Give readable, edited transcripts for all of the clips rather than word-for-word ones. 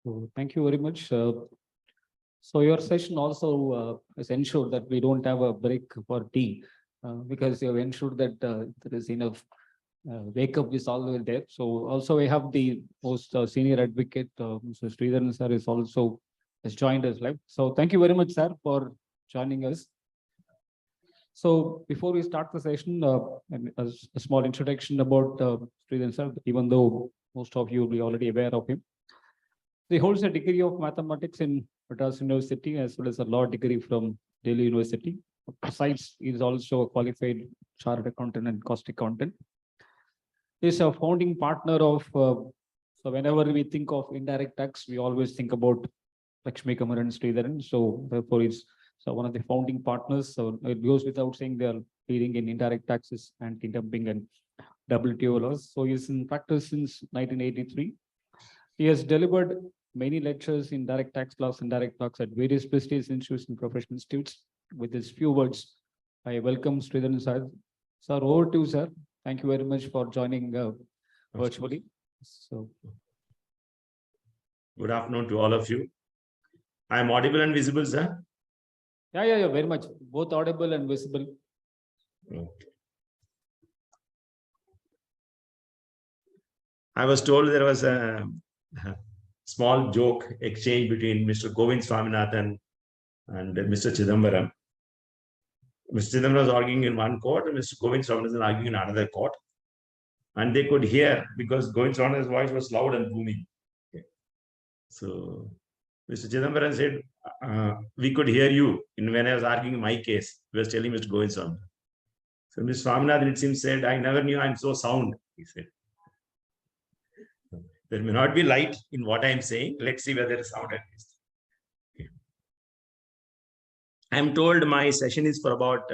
So thank you very much. So your session also has ensured that we don't have a break for tea because you have ensured that there is enough wake up is always there. So also we have the most senior advocate, Mr. Sridharan sir is also has joined us live. So thank you very much, sir, for joining us. So before we start the session, a small introduction about Sridharan sir, even though most of you will be already aware of him. He holds a degree of mathematics in Madras University as well as a law degree from Delhi University. Besides, he is also a qualified chartered accountant and cost accountant. He is a founding partner of, so whenever we think of indirect tax, we always think about Lakshmi Kamar and Sridharan. So therefore, he's one of the founding partners. So it goes without saying they are leading in indirect taxes, anti-dumping and WTO laws. So he's in practice since 1983. He has delivered many lectures in direct tax laws and direct tax at various prestigious institutions and professional institutes. With his few words, I welcome Sridharan sir. Sir, over to you, sir. Thank you very much for joining virtually. So, good afternoon to all of you. I am audible and visible, sir? Yeah, very much. Both audible and visible. Okay. I was told there was a small joke exchange between Mr. Govind Swaminathan and Mr. Chidambaram. Mr. Chidambaram was arguing in one court and Mr. Govind Swaminathan was arguing in another court. And they could hear because Govind Swaminathan's voice was loud and booming. Okay. So Mr. Chidambaram said, we could hear you when I was arguing my case. He was telling Mr. Govind Swaminathan. So Mr. Swaminathan, it seems, said, I never knew I'm so sound, he said. There may not be light in what I am saying. Let's see whether it's sound at least. Okay. I'm told my session is for about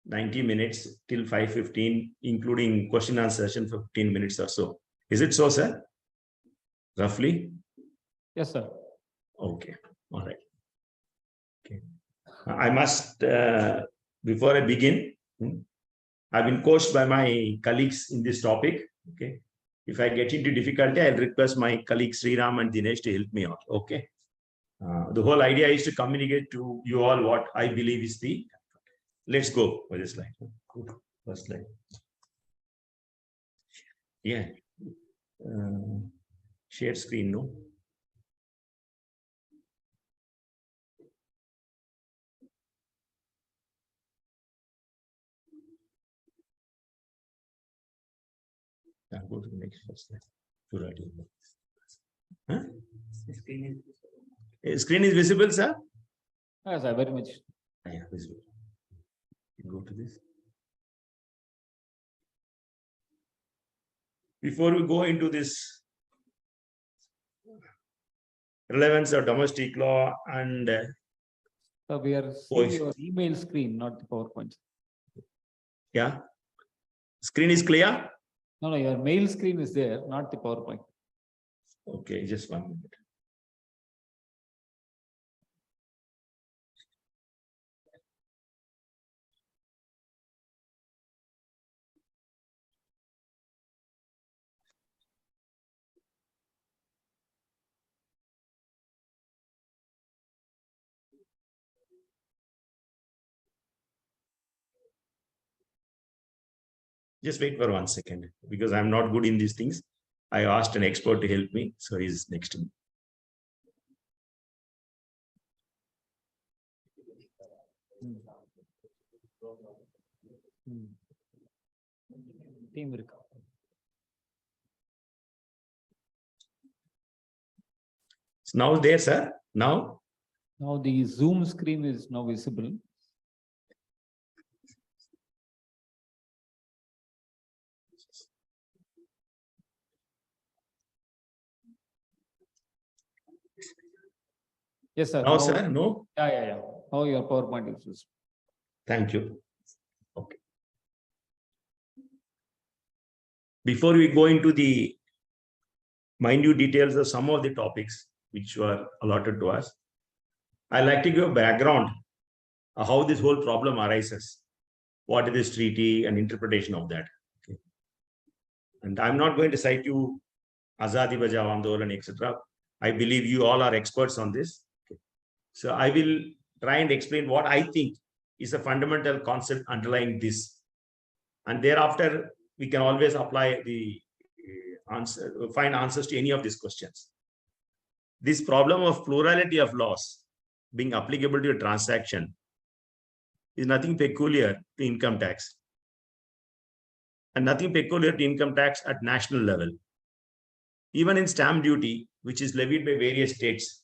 90 minutes till 5:15, including question and answer session for 15 minutes or so. Is it so, sir? Roughly? Yes, sir. Okay. All right. Okay. I must, before I begin, I've been coached by my colleagues in this topic. Okay. If I get into difficulty, I'll request my colleagues Sriram and Dinesh to help me out. Okay. The whole idea is to communicate to you all what I believe is the. Let's go for this slide. First slide. Yeah. Share screen, no? I'll go to the next first slide. Huh? Screen is visible, sir? Yes, sir, very much. Yeah, visible. Go to this. Before we go into this relevance of domestic law and So we are seeing your email screen, not the PowerPoint. Yeah. Screen is clear? No, your mail screen is there, not the PowerPoint. Okay, just 1 minute. Just wait for 1 second because I'm not good in these things. I asked an expert to help me, so he's next to me. It's now there, sir. Now the Zoom screen is now visible. Yes, sir. Now, sir, no? Yeah. Now your PowerPoint is visible. Thank you. Okay. Before we go into the minute details of some of the topics which were allotted to us, I'd like to give a background of how this whole problem arises. What is this treaty and interpretation of that? Okay. And I'm not going to cite you Azadi Bajao Andolan, etc. I believe you all are experts on this. So I will try and explain what I think is a fundamental concept underlying this. And thereafter, we can always apply the answer, find answers to any of these questions. This problem of plurality of laws being applicable to a transaction is nothing peculiar to income tax, and nothing peculiar to income tax at national level. Even in stamp duty, which is levied by various states,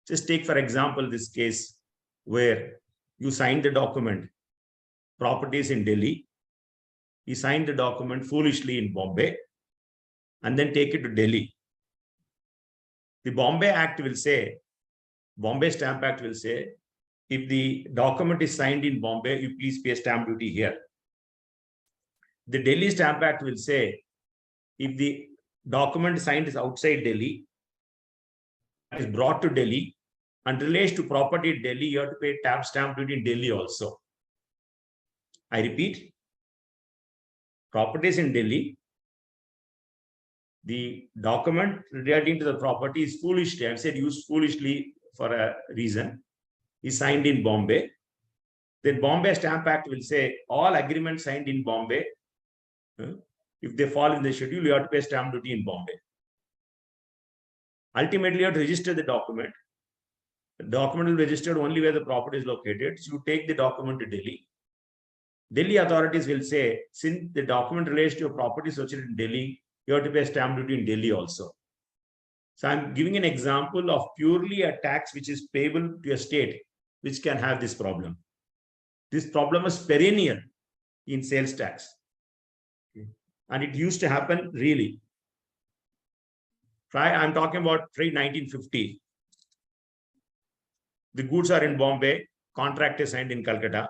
just take for example this case where you signed the document, properties in Delhi, you signed the document foolishly in Bombay, and then take it to Delhi. The Bombay Act will say, Bombay Stamp Act will say, if the document is signed in Bombay, you please pay stamp duty here. The Delhi Stamp Act will say, if the document signed is outside Delhi, is brought to Delhi and relates to property in Delhi, you have to pay stamp duty in Delhi also. I repeat, properties in Delhi, the document relating to the property is foolishly, I've said used foolishly for a reason, is signed in Bombay. Then Bombay Stamp Act will say all agreements signed in Bombay, if they fall in the schedule, you have to pay stamp duty in Bombay. Ultimately, you have to register the document. The document will be registered only where the property is located. So you take the document to Delhi. Delhi authorities will say, since the document relates to a property situated in Delhi, you have to pay stamp duty in Delhi also. So I'm giving an example of purely a tax which is payable to a state, which can have this problem. This problem is perennial in sales tax. And it used to happen really. I'm talking about pre-1950. The goods are in Bombay, contract is signed in Calcutta.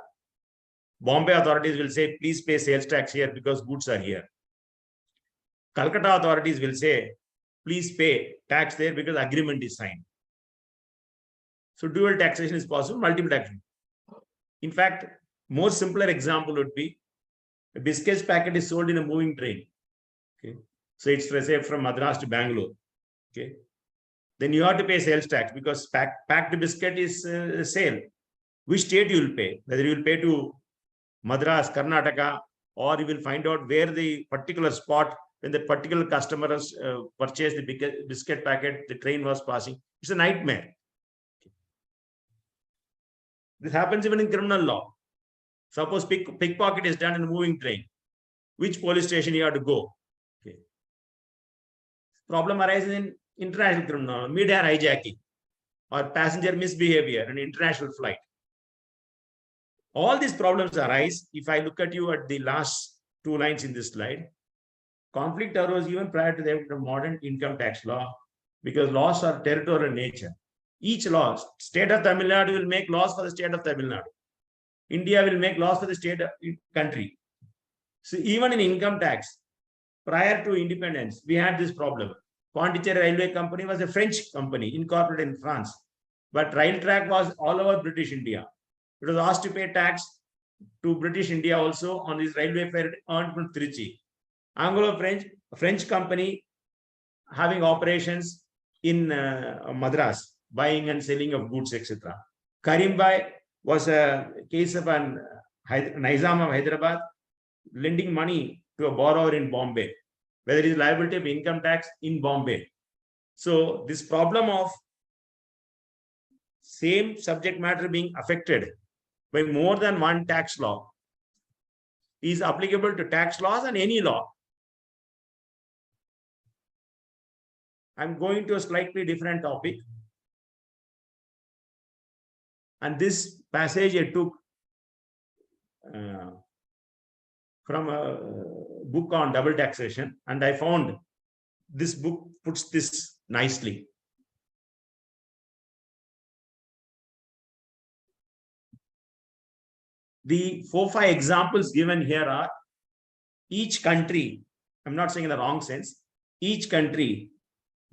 Bombay authorities will say, please pay sales tax here because goods are here. Calcutta authorities will say, please pay tax there because agreement is signed. So dual taxation is possible, multiple taxation. In fact, more simpler example would be a biscuits packet is sold in a moving train. Okay. So it's, let's say, from Madras to Bangalore. Okay. Then you have to pay sales tax because packed biscuit is sale. Which state you will pay? Whether you will pay to Madras, Karnataka, or you will find out where the particular spot when the particular customer has purchased the biscuit packet, the train was passing. It's a nightmare. This happens even in criminal law. Suppose pickpocket is done in a moving train. Which police station you have to go? Okay. Problem arises in international criminal law, mid-air hijacking or passenger misbehavior in international flight. All these problems arise if I look at you at the last 2 lines in this slide. Conflict arose even prior to the modern income tax law because laws are territorial in nature. Each law, state of Tamil Nadu will make laws for the state of Tamil Nadu. India will make laws for the state country. So even in income tax, prior to independence, we had this problem. Pondicherry Railway Company was a French company incorporated in France, but Rail Track was all over British India. It was asked to pay tax to British India also on this railway fare earned from Trichy. Anglo-French company having operations in Madras, buying and selling of goods, etc. Karimbai was a case of an Nizam of Hyderabad lending money to a borrower in Bombay, whether it is liable to pay income tax in Bombay. So this problem of same subject matter being affected by more than one tax law is applicable to tax laws and any law. I'm going to a slightly different topic. And this passage I took from a book on double taxation, and I found this book puts this nicely. The 4-5 examples given here are each country, I'm not saying in the wrong sense, each country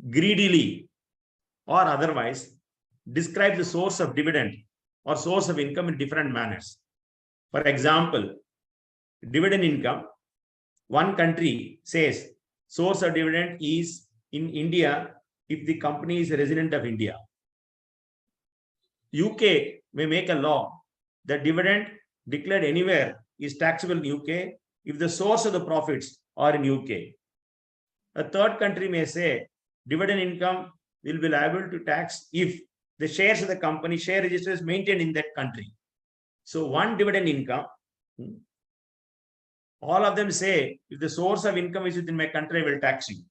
greedily or otherwise describe the source of dividend or source of income in different manners. For example, dividend income, one country says source of dividend is in India if the company is a resident of India. UK may make a law that dividend declared anywhere is taxable in UK if the source of the profits are in UK. A third country may say dividend income will be liable to tax if the shares of the company share register is maintained in that country. So one dividend income, all of them say if the source of income is within my country, I will tax you.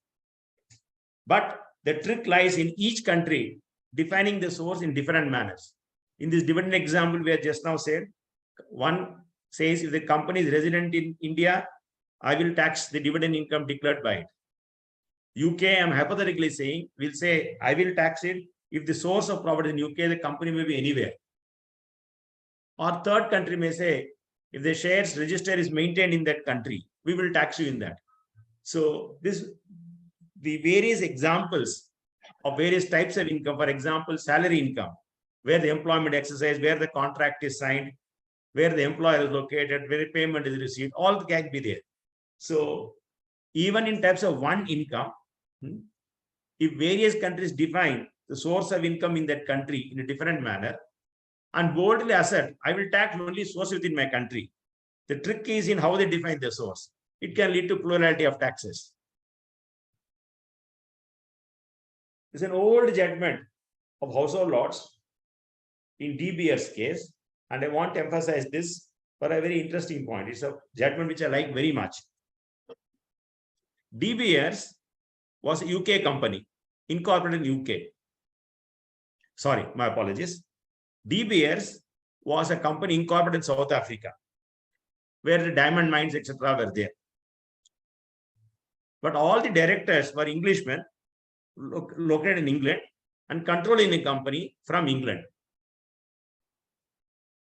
But the trick lies in each country defining the source in different manners. In this dividend example, we have just now said, one says if the company is resident in India, I will tax the dividend income declared by it. UK, I am hypothetically saying, will say, I will tax it if the source of profit in UK, the company may be anywhere. Or third country may say, if the shares register is maintained in that country, we will tax you in that. So the various examples of various types of income, for example, salary income, where the employment exercise, where the contract is signed, where the employer is located, where the payment is received, all can be there. So even in types of one income, if various countries define the source of income in that country in a different manner, and boldly assert, I will tax only source within my country. The trick is in how they define the source. It can lead to plurality of taxes. It's an old judgment of House of Lords in De Beers case, and I want to emphasize this for a very interesting point. It's a judgment which I like very much. De Beers was a UK company, incorporated in UK. Sorry, my apologies. De Beers was a company incorporated in South Africa, where the diamond mines, etc., were there. But all the directors were Englishmen located in England and controlling the company from England.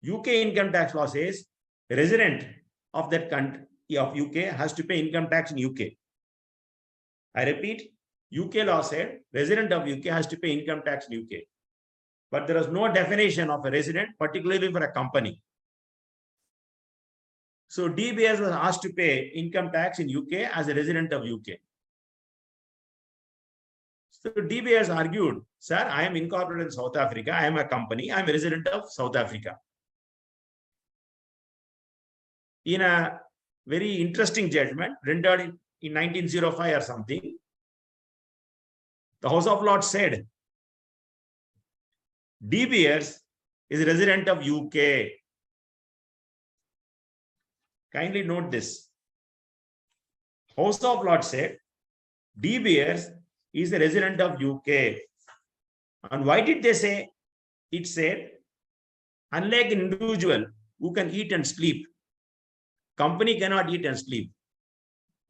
UK income tax law says a resident of that country of UK has to pay income tax in UK. I repeat, UK law said resident of UK has to pay income tax in UK. But there was no definition of a resident, particularly for a company. So De Beers was asked to pay income tax in UK as a resident of UK. So De Beers argued, sir, I am incorporated in South Africa. I am a company. I am a resident of South Africa. In a very interesting judgment rendered in 1905 or something, the House of Lords said, De Beers is a resident of UK. Kindly note this. House of Lords said, De Beers is a resident of UK. And why did they say? It said, unlike an individual who can eat and sleep, company cannot eat and sleep.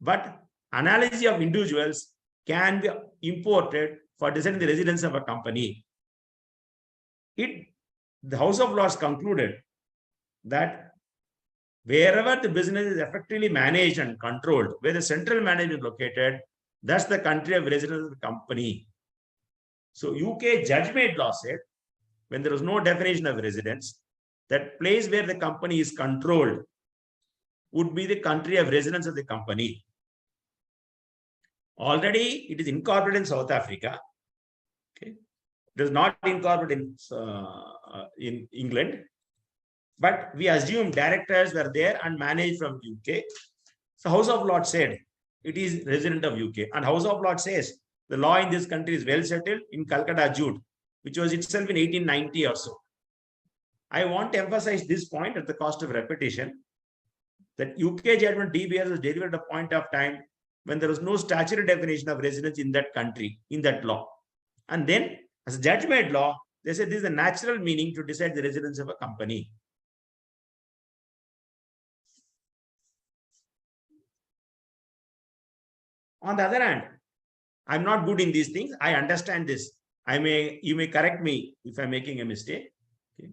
But analogy of individuals can be imported for deciding the residence of a company. The House of Lords concluded that wherever the business is effectively managed and controlled, where the central management is located, that's the country of residence of the company. So UK judge-made law said, when there was no definition of residence, that place where the company is controlled would be the country of residence of the company. Already it is incorporated in South Africa. Okay. It is not incorporated in England, but we assume directors were there and managed from UK. So House of Lords said it is resident of UK, and House of Lords says the law in this country is well settled in Calcutta Jute, which was itself in 1890 or so. I want to emphasize this point at the cost of repetition, that UK judgment De Beers was delivered at a point of time when there was no statutory definition of residence in that country, in that law. And then, as a judge-made law, they said this is a natural meaning to decide the residence of a company. On the other hand, I'm not good in these things. I understand this. You may correct me if I'm making a mistake. Okay.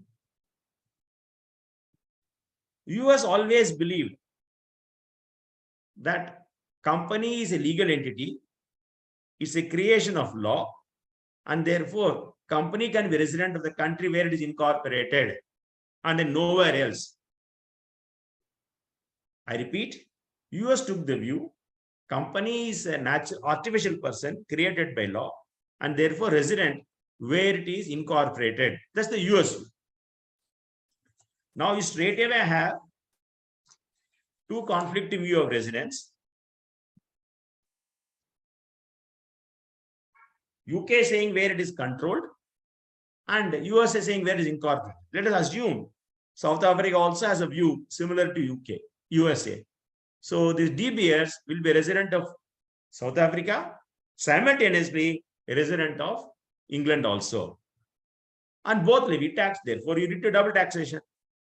US always believed that company is a legal entity. It's a creation of law, and therefore company can be resident of the country where it is incorporated and then nowhere else. I repeat, US took the view company is an artificial person created by law, and therefore resident where it is incorporated. That's the US view. Now you straight away have two conflicting view of residence. UK saying where it is controlled, and US saying where it is incorporated. Let us assume South Africa also has a view similar to UK, USA. So these DBers will be a resident of South Africa, simultaneously a resident of England also. And both levy tax, therefore you need to double taxation.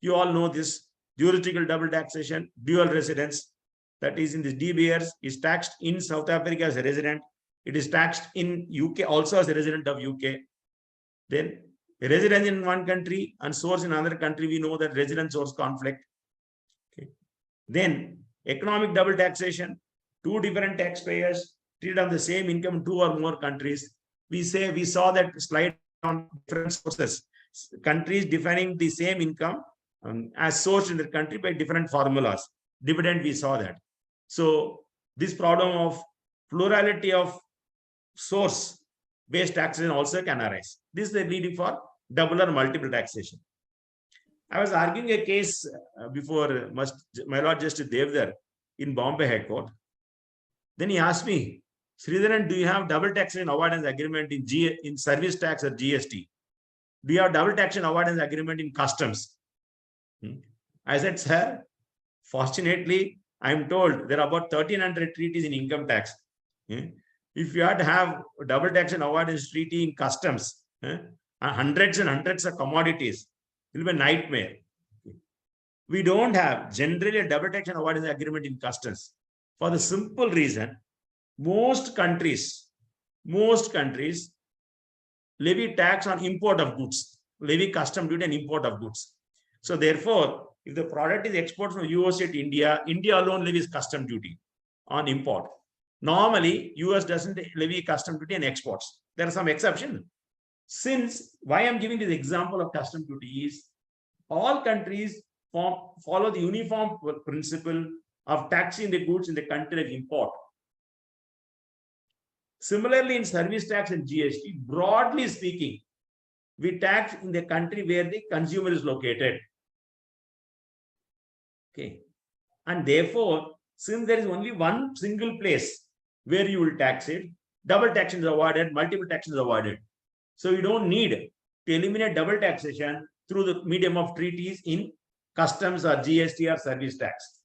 You all know this jurisdictional double taxation, dual residence, that is in the DBers is taxed in South Africa as a resident. It is taxed in UK also as a resident of UK. Then a resident in one country and source in another country, we know that resident source conflict. Okay. Then economic double taxation, two different taxpayers treated on the same income in two or more countries. We saw that slide on different sources, countries defining the same income as sourced in the country by different formulas. Dividend, we saw that. So this problem of plurality of source based taxation also can arise. This is the leading for double or multiple taxation. I was arguing a case before my Lord Justice Devdar in Bombay High Court. Then he asked me, Sridharan, do you have double taxation avoidance agreement in service tax or GST? Do you have double taxation avoidance agreement in customs? I said, sir, fortunately, I'm told there are about 1,300 treaties in income tax. If you had to have double taxation avoidance treaty in customs, hundreds and hundreds of commodities, it will be a nightmare. We don't have generally a double taxation avoidance agreement in customs for the simple reason most countries levy tax on import of goods, levy custom duty and import of goods. So therefore, if the product is exported from USA to India, India alone levies custom duty on import. Normally, US doesn't levy custom duty on exports. There are some exceptions. Since why I'm giving this example of custom duty is all countries follow the uniform principle of taxing the goods in the country of import. Similarly, in service tax and GST, broadly speaking, we tax in the country where the consumer is located. Okay. And therefore, since there is only one single place where you will tax it, double taxation is avoided, multiple taxation is avoided. So you don't need to eliminate double taxation through the medium of treaties in customs or GST or service tax.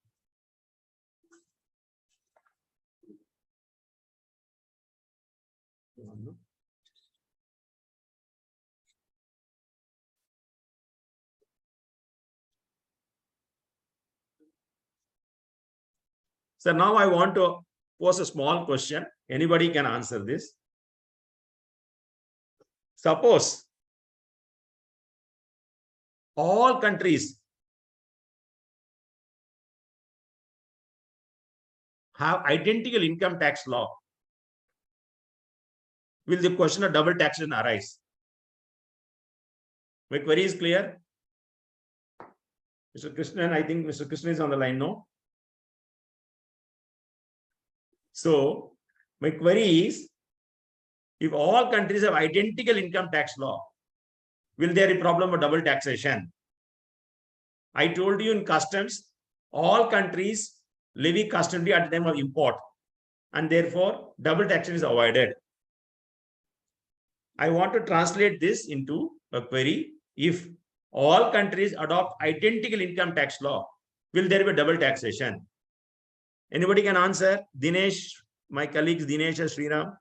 So now I want to pose a small question. Anybody can answer this. Suppose all countries have identical income tax law. Will the question of double taxation arise? My query is clear. Mr. Krishnan, I think Mr. Krishnan is on the line now. So my query is, if all countries have identical income tax law, will there be a problem of double taxation? I told you in customs, all countries levy custom duty at the time of import, and therefore double taxation is avoided. I want to translate this into a query. If all countries adopt identical income tax law, will there be double taxation? Anybody can answer? Dinesh, my colleagues Dinesh and Sriram.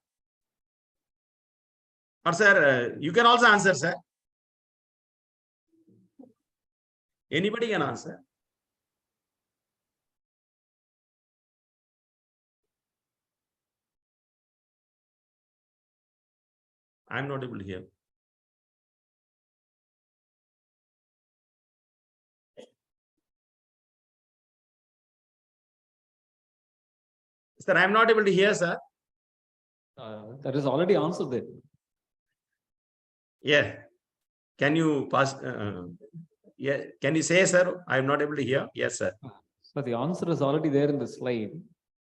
Or sir, you can also answer, sir. Anybody can answer. I'm not able to hear. Sir, I'm not able to hear, sir. That is already answered there. Yeah. Can you pass? Yeah. Can you say, sir? I'm not able to hear. Yes, sir. So the answer is already there in the slide.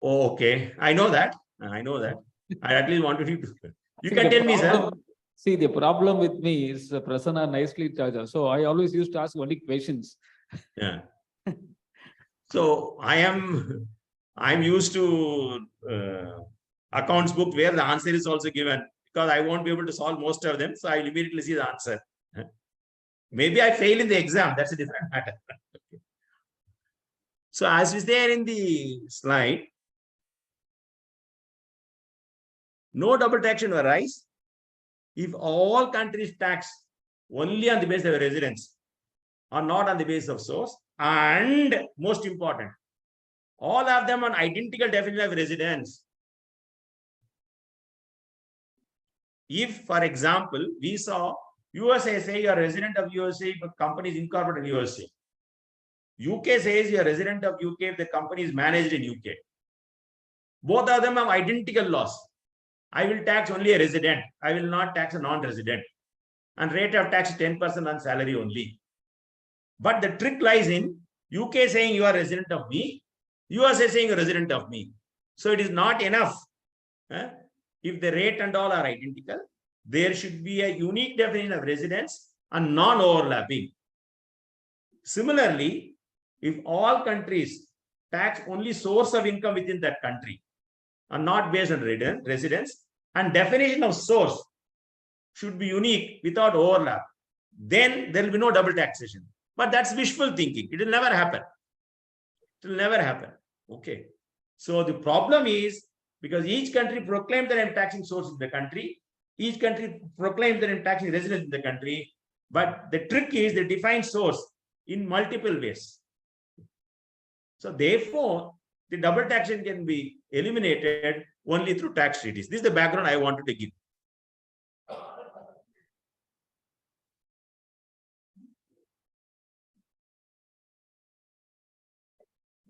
Oh, okay. I know that. I know that. I at least wanted you to You See, can the tell me, sir. problem- See, the problem with me is Prasanna nicely charger. So I always used to ask only questions. Yeah. So I'm used to accounts book where the answer is also given, because I won't be able to solve most of them. So I will immediately see the answer. Maybe I fail in the exam. That's a different matter. So as is there in the slide, no double taxation will arise if all countries tax only on the basis of residence or not on the basis of source. And most important, all of them on identical definition of residence. If, for example, we saw USA say you are resident of USA, but company is incorporated in USA. UK says you are resident of UK if the company is managed in UK. Both of them have identical laws. I will tax only a resident. I will not tax a non-resident. And rate of tax is 10% on salary only. But the trick lies in UK saying you are resident of me, USA saying you are resident of me. So it is not enough. If the rate and all are identical, there should be a unique definition of residence and non-overlapping. Similarly, if all countries tax only source of income within that country and not based on residence, and definition of source should be unique without overlap, then there will be no double taxation. But that's wishful thinking. It will never happen. It will never happen. Okay. So the problem is, because each country proclaims that I'm taxing source in the country, each country proclaims that I'm taxing residence in the country, but the trick is they define source in multiple ways. So therefore, the double taxation can be eliminated only through tax treaties. This is the background I wanted to give.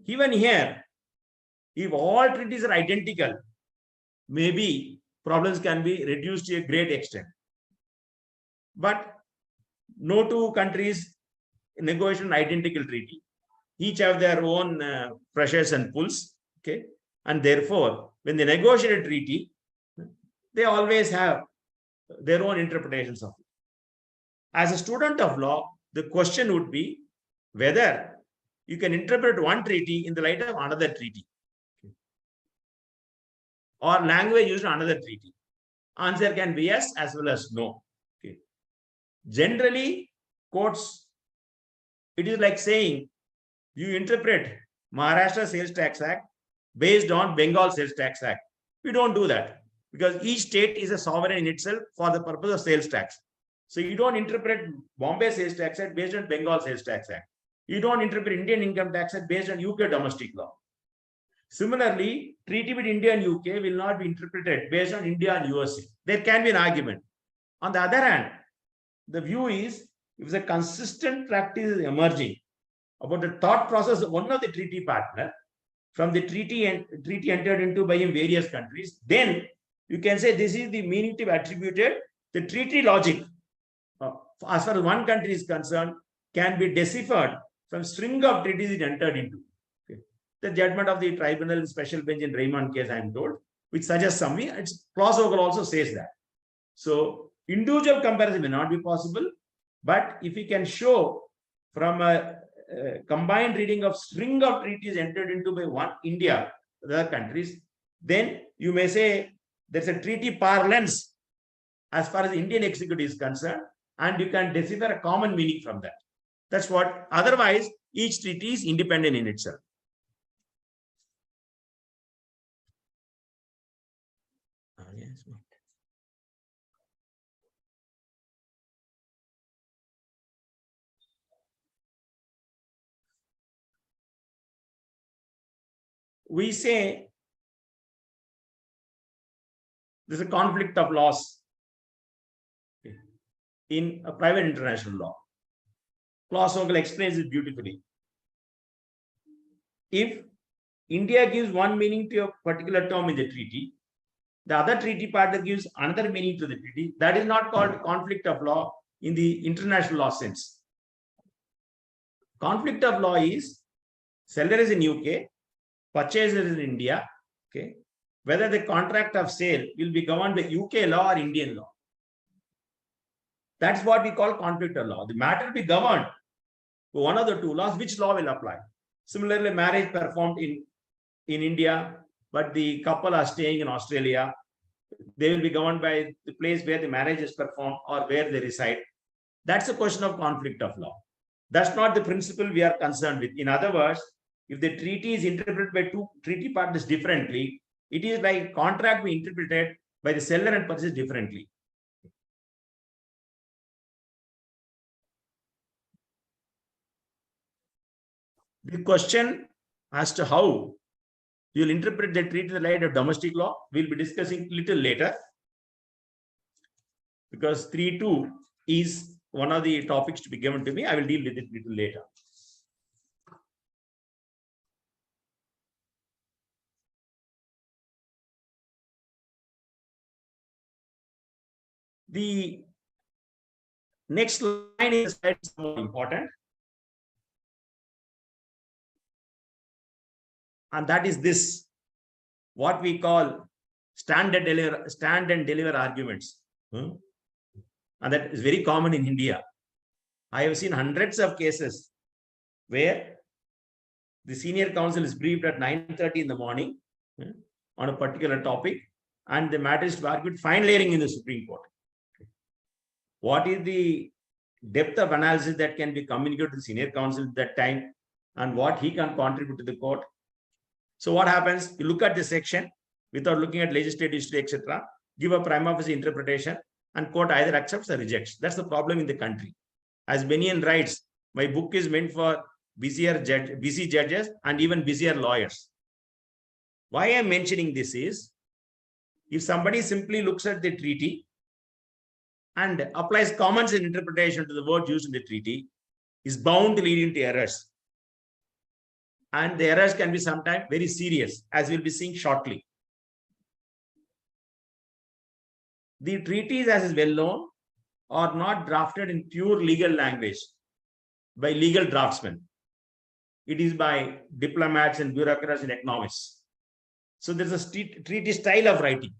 Even here, if all treaties are identical, maybe problems can be reduced to a great extent. But no two countries negotiate an identical treaty. Each have their own pressures and pulls. Okay. And therefore, when they negotiate a treaty, they always have their own interpretations of it. As a student of law, the question would be whether you can interpret one treaty in the light of another treaty, or language used in another treaty. Answer can be yes as well as no. Okay. Generally, courts, it is like saying you interpret Maharashtra Sales Tax Act based on Bengal Sales Tax Act. We don't do that, because each state is a sovereign in itself for the purpose of sales tax. So you don't interpret Bombay Sales Tax Act based on Bengal Sales Tax Act. You don't interpret Indian Income Tax Act based on UK domestic law. Similarly, treaty with India and UK will not be interpreted based on India and USA. There can be an argument. On the other hand, the view is, if the consistent practice is emerging about the thought process of one of the treaty partner from the treaty entered into by various countries, then you can say this is the meaning to be attributed. The treaty logic, as far as one country is concerned, can be deciphered from string of treaties it entered into. Okay. The judgment of the tribunal special bench in Raymond case, I am told, which suggests something. It's plausible also says that. So individual comparison may not be possible, but if we can show from a combined reading of string of treaties entered into by one India, other countries, then you may say there's a treaty parlance as far as Indian executive is concerned, and you can decipher a common meaning from that. That's what. Otherwise, each treaty is independent in itself. Yes. We say there's a conflict of laws in a private international law. Clause Ogle explains it beautifully. If India gives one meaning to a particular term in the treaty, the other treaty partner gives another meaning to the treaty, that is not called conflict of law in the international law sense. Conflict of law is seller is in UK, purchaser is in India, okay, whether the contract of sale will be governed by UK law or Indian law. That's what we call conflict of law. The matter will be governed by one of the two laws. Which law will apply? Similarly, marriage performed in India, but the couple are staying in Australia. They will be governed by the place where the marriage is performed or where they reside. That's a question of conflict of law. That's not the principle we are concerned with. In other words, if the treaty is interpreted by two treaty partners differently, it is like contract be interpreted by the seller and purchaser differently. The question as to how you will interpret the treaty in the light of domestic law, we'll be discussing little later, because 3.2 is one of the topics to be given to me. I will deal with it little later. The next line is more important, and that is this, what we call stand and deliver arguments. And that is very common in India. I have seen hundreds of cases where the senior counsel is briefed at 9:30 in the morning on a particular topic, and the matter is to be argued final hearing in the Supreme Court. What is the depth of analysis that can be communicated to the senior counsel at that time, and what he can contribute to the court? So what happens? You look at the section without looking at legislative history, etc., give a prima facie interpretation, and court either accepts or rejects. That's the problem in the country. As Benian writes, my book is meant for busy judges and even busier lawyers. Why I'm mentioning this is, if somebody simply looks at the treaty and applies common sense interpretation to the word used in the treaty, is bound to lead into errors. And the errors can be sometimes very serious, as we'll be seeing shortly. The treaties, as is well known, are not drafted in pure legal language by legal draftsmen. It is by diplomats and bureaucrats and economists. So there's a treaty style of writing.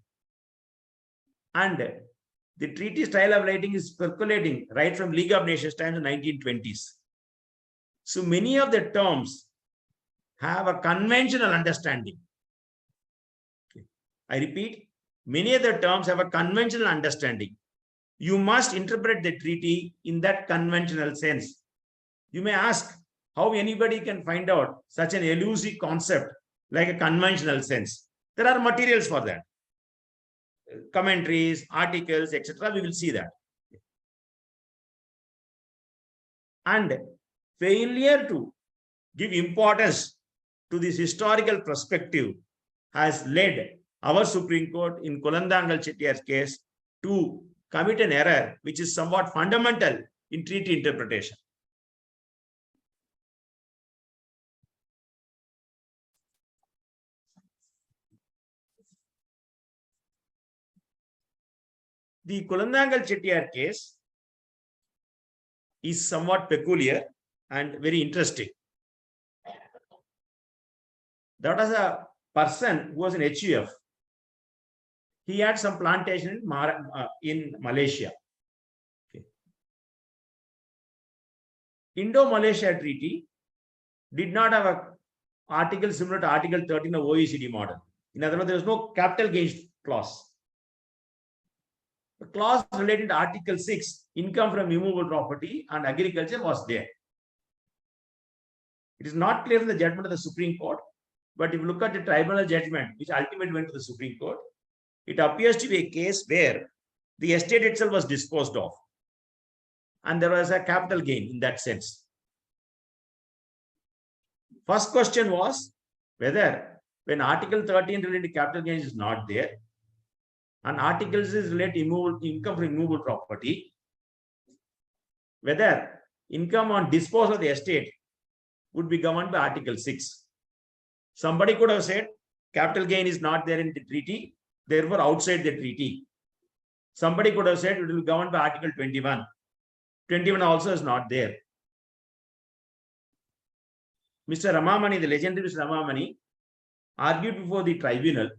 And the treaty style of writing is percolating right from League of Nations times in the 1920s. So many of the terms have a conventional understanding. I repeat, many of the terms have a conventional understanding. You must interpret the treaty in that conventional sense. You may ask how anybody can find out such an elusive concept like a conventional sense. There are materials for that. Commentaries, articles, etc. We will see that. And failure to give importance to this historical perspective has led our Supreme Court in Kulandangal Chettiar's case to commit an error which is somewhat fundamental in treaty interpretation. The Kulandangal Chettiar case is somewhat peculiar and very interesting. That was a person who was an HUF. He had some plantation in Malaysia. Okay. Indo-Malaysia Treaty did not have an article similar to Article 13 of OECD model. In other words, there was no capital gains clause. The clause related to Article 6, income from immovable property and agriculture, was there. It is not clear in the judgment of the Supreme Court, but if you look at the tribunal judgment, which ultimately went to the Supreme Court, it appears to be a case where the estate itself was disposed of, and there was a capital gain in that sense. First question was whether when Article 13 related to capital gains is not there, and articles is related to income from immovable property, whether income on disposal of the estate would be governed by Article 6. Somebody could have said capital gain is not there in the treaty, therefore outside the treaty. Somebody could have said it will be governed by Article 21. 21 also is not there. Mr. Ramamani, the legendary Mr. Ramamani, argued before the tribunal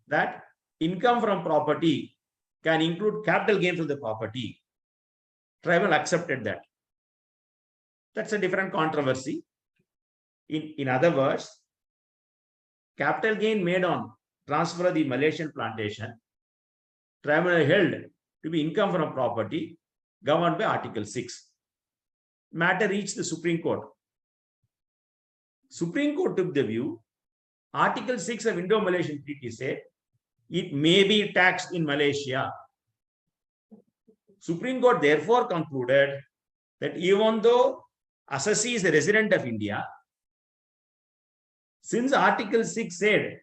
that income from property can include capital gain from the property. Tribunal accepted that. That's a different controversy. In other words, capital gain made on transfer of the Malaysian plantation, tribunal held to be income from property governed by Article 6. Matter reached the Supreme Court. Supreme Court took the view, Article 6 of Indo-Malaysian Treaty said it may be taxed in Malaysia. Supreme Court therefore concluded that even though assessee is a resident of India, since Article 6 said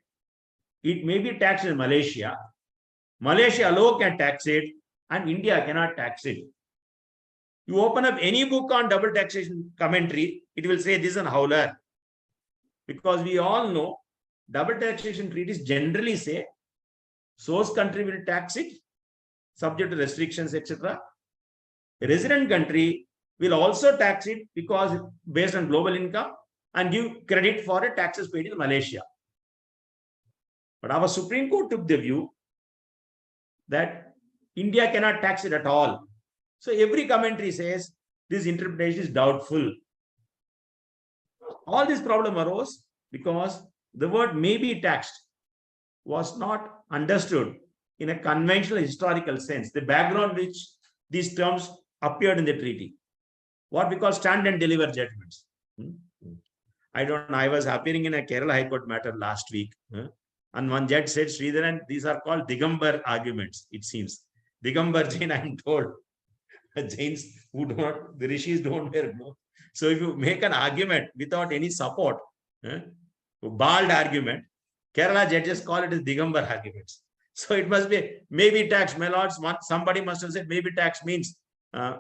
it may be taxed in Malaysia, Malaysia alone can tax it and India cannot tax it. You open up any book on double taxation commentary, it will say this is an howler. Because we all know double taxation treaties generally say source country will tax it, subject to restrictions, etc. The resident country will also tax it because based on global income and give credit for a taxes paid in Malaysia. But our Supreme Court took the view that India cannot tax it at all. So every commentary says this interpretation is doubtful. All this problem arose because the word may be taxed was not understood in a conventional historical sense, the background which these terms appeared in the treaty. What we call stand and deliver judgments. I don't know, I was appearing in a Kerala High Court matter last week. And one judge said, Sridharan, these are called Digambar arguments, it seems. Digambar Jain, I'm told. Jains who don't, the rishis don't wear clothes. So if you make an argument without any support, bald argument, Kerala judges call it as Digambar arguments. So it must be maybe tax, my lords. Somebody must have said maybe tax means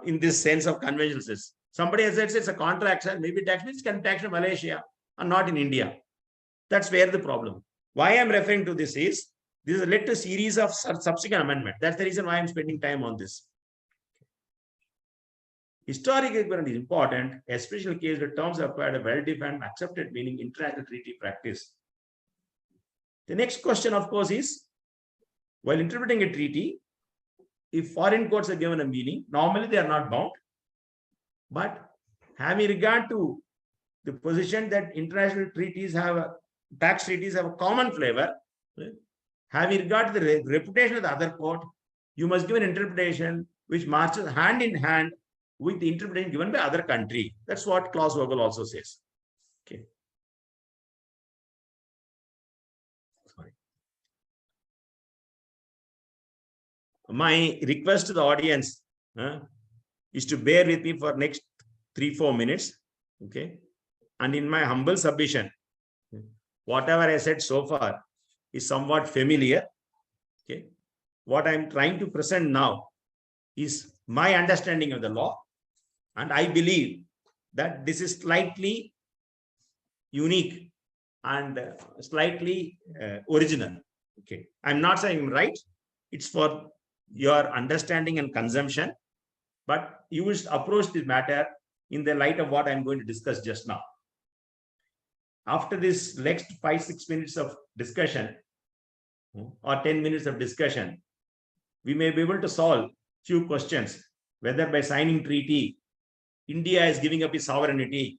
in this sense of conventional sense. Somebody has said it's a contraction, maybe tax means can tax in Malaysia and not in India. That's where the problem. Why I'm referring to this is has led to a series of subsequent amendments. That's the reason why I'm spending time on this. Historic equivalent is important, especially in case the terms have acquired a well-defined, accepted meaning international treaty practice. The next question, of course, is while interpreting a treaty, if foreign courts are given a meaning, normally they are not bound. But having regard to the position that international treaties have, tax treaties have a common flavor, having regard to the reputation of the other court, you must give an interpretation which marches hand in hand with the interpretation given by other country. That's what Claus Vogel also says. Okay. Sorry. My request to the audience is to bear with me for next 3-4 minutes. Okay. And in my humble submission, whatever I said so far is somewhat familiar. Okay. What I'm trying to present now is my understanding of the law. And I believe that this is slightly unique and slightly original. Okay. I'm not saying I'm right. It's for your understanding and consumption. But you will approach this matter in the light of what I'm going to discuss just now. After this next 5-6 minutes of discussion or 10 minutes of discussion, we may be able to solve few questions, whether by signing treaty, India is giving up its sovereignty.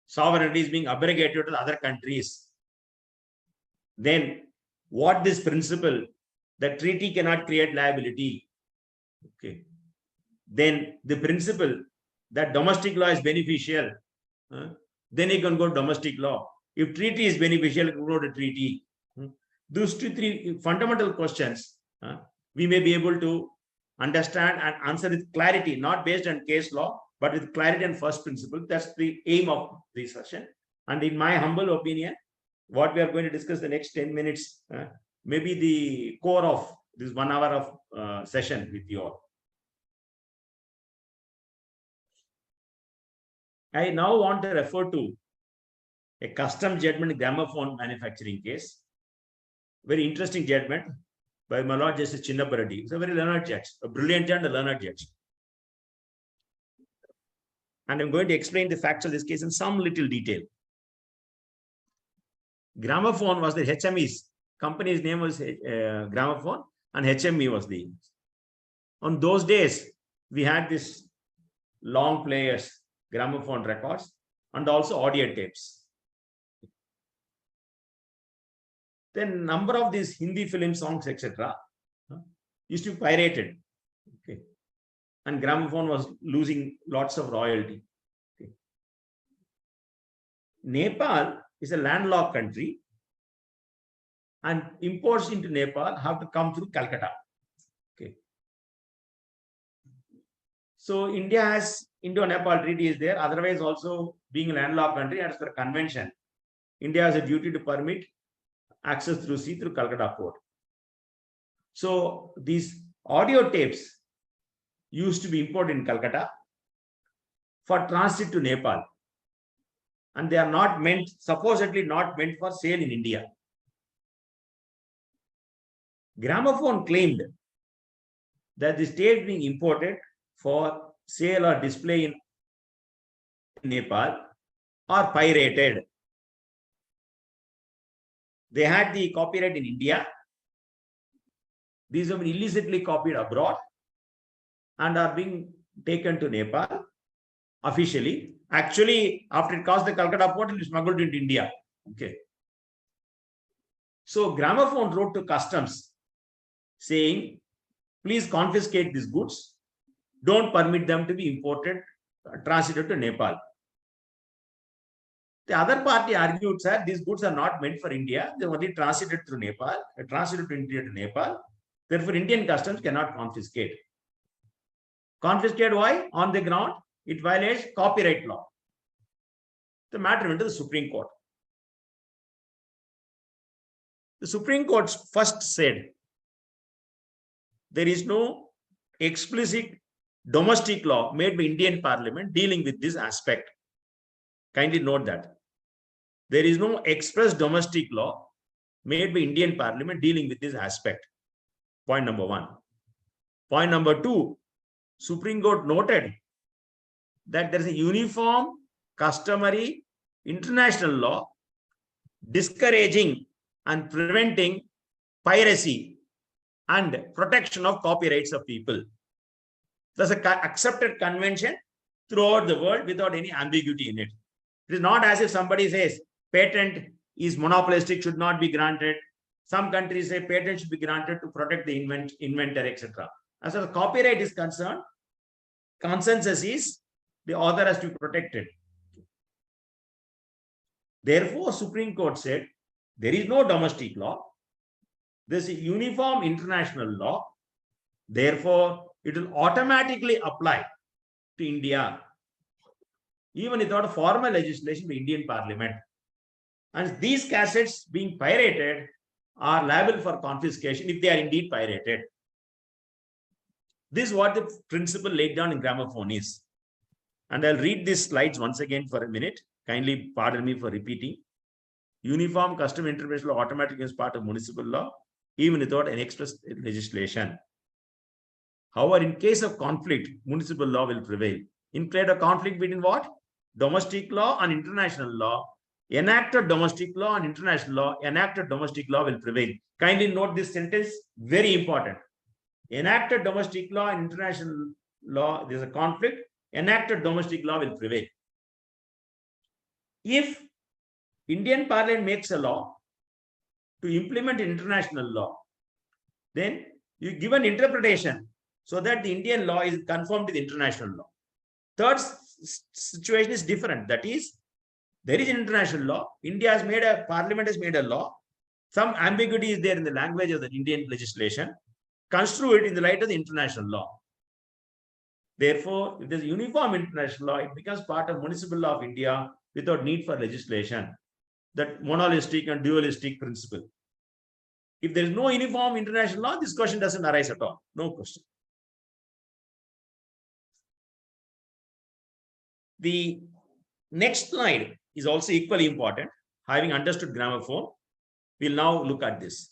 Sovereignty is being abrogated to the other countries. Then what this principle that treaty cannot create liability. Okay. Then the principle that domestic law is beneficial. Then you can go to domestic law. If treaty is beneficial, you can go to treaty. Those 2-3 fundamental questions we may be able to understand and answer with clarity, not based on case law, but with clarity and first principle. That's the aim of this session. And in my humble opinion, what we are going to discuss the next 10 minutes may be the core of this 1 hour of session with you all. I now want to refer to a custom judgment gramophone manufacturing case. Very interesting judgment by my Lord Justice Chinnappa. He's a very learned judge, a brilliant and a learned judge. And I'm going to explain the facts of this case in some little detail. Gramophone was the HME's company's name was Gramophone, and HME was the. On those days, we had this long players, gramophone records, and also audio tapes. Then number of these Hindi film songs, etc., used to be pirated. Okay. And gramophone was losing lots of royalty. Okay. Nepal is a landlocked country, and imports into Nepal have to come through Calcutta. Okay. So India has Indo-Nepal treaty is there. Otherwise, also being a landlocked country, as per convention, India has a duty to permit access through sea through Calcutta port. So these audio tapes used to be imported in Calcutta for transit to Nepal. And they are not meant, supposedly not meant for sale in India. Gramophone claimed that the tapes being imported for sale or display in Nepal are pirated. They had the copyright in India. These have been illicitly copied abroad and are being taken to Nepal officially. Actually, after it crossed the Calcutta port, it is smuggled into India. Okay. So Gramophone wrote to customs saying, please confiscate these goods. Don't permit them to be imported, transited to Nepal. The other party argued that these goods are not meant for India. They only transited through Nepal, transited to India to Nepal. Therefore, Indian customs cannot confiscate. Confiscate why? On the ground, it violates copyright law. The matter went to the Supreme Court. The Supreme Court first said there is no explicit domestic law made by Indian Parliament dealing with this aspect. Kindly note that. There is no express domestic law made by Indian Parliament dealing with this aspect. Point number one. Point number two, Supreme Court noted that there is a uniform, customary, international law discouraging and preventing piracy and protection of copyrights of people. There's an accepted convention throughout the world without any ambiguity in it. It is not as if somebody says patent is monopolistic, should not be granted. Some countries say patent should be granted to protect the inventor, etc. As far as copyright is concerned, consensus is the author has to be protected. Therefore, Supreme Court said there is no domestic law. There is a uniform international law. Therefore, it will automatically apply to India, even without a formal legislation by Indian Parliament. And these cassettes being pirated are liable for confiscation if they are indeed pirated. This is what the principle laid down in Gramophone is. And I'll read these slides once again for a minute. Kindly pardon me for repeating. Uniform custom interpretation law automatically is part of municipal law, even without an express legislation. However, in case of conflict, municipal law will prevail. In case of conflict between what? Domestic law and international law. Enacted domestic law and international law, enacted domestic law will prevail. Kindly note this sentence, very important. Enacted domestic law and international law, there's a conflict, enacted domestic law will prevail. If Indian Parliament makes a law to implement international law, then you give an interpretation so that the Indian law is conformed to the international law. Third situation is different. That is, there is an international law. India has made a, Parliament has made a law. Some ambiguity is there in the language of the Indian legislation. Construe it in the light of the international law. Therefore, if there is uniform international law, it becomes part of municipal law of India without need for legislation. That monolistic and dualistic principle. If there is no uniform international law, this question doesn't arise at all. No question. The next slide is also equally important. Having understood Gramophone, we'll now look at this.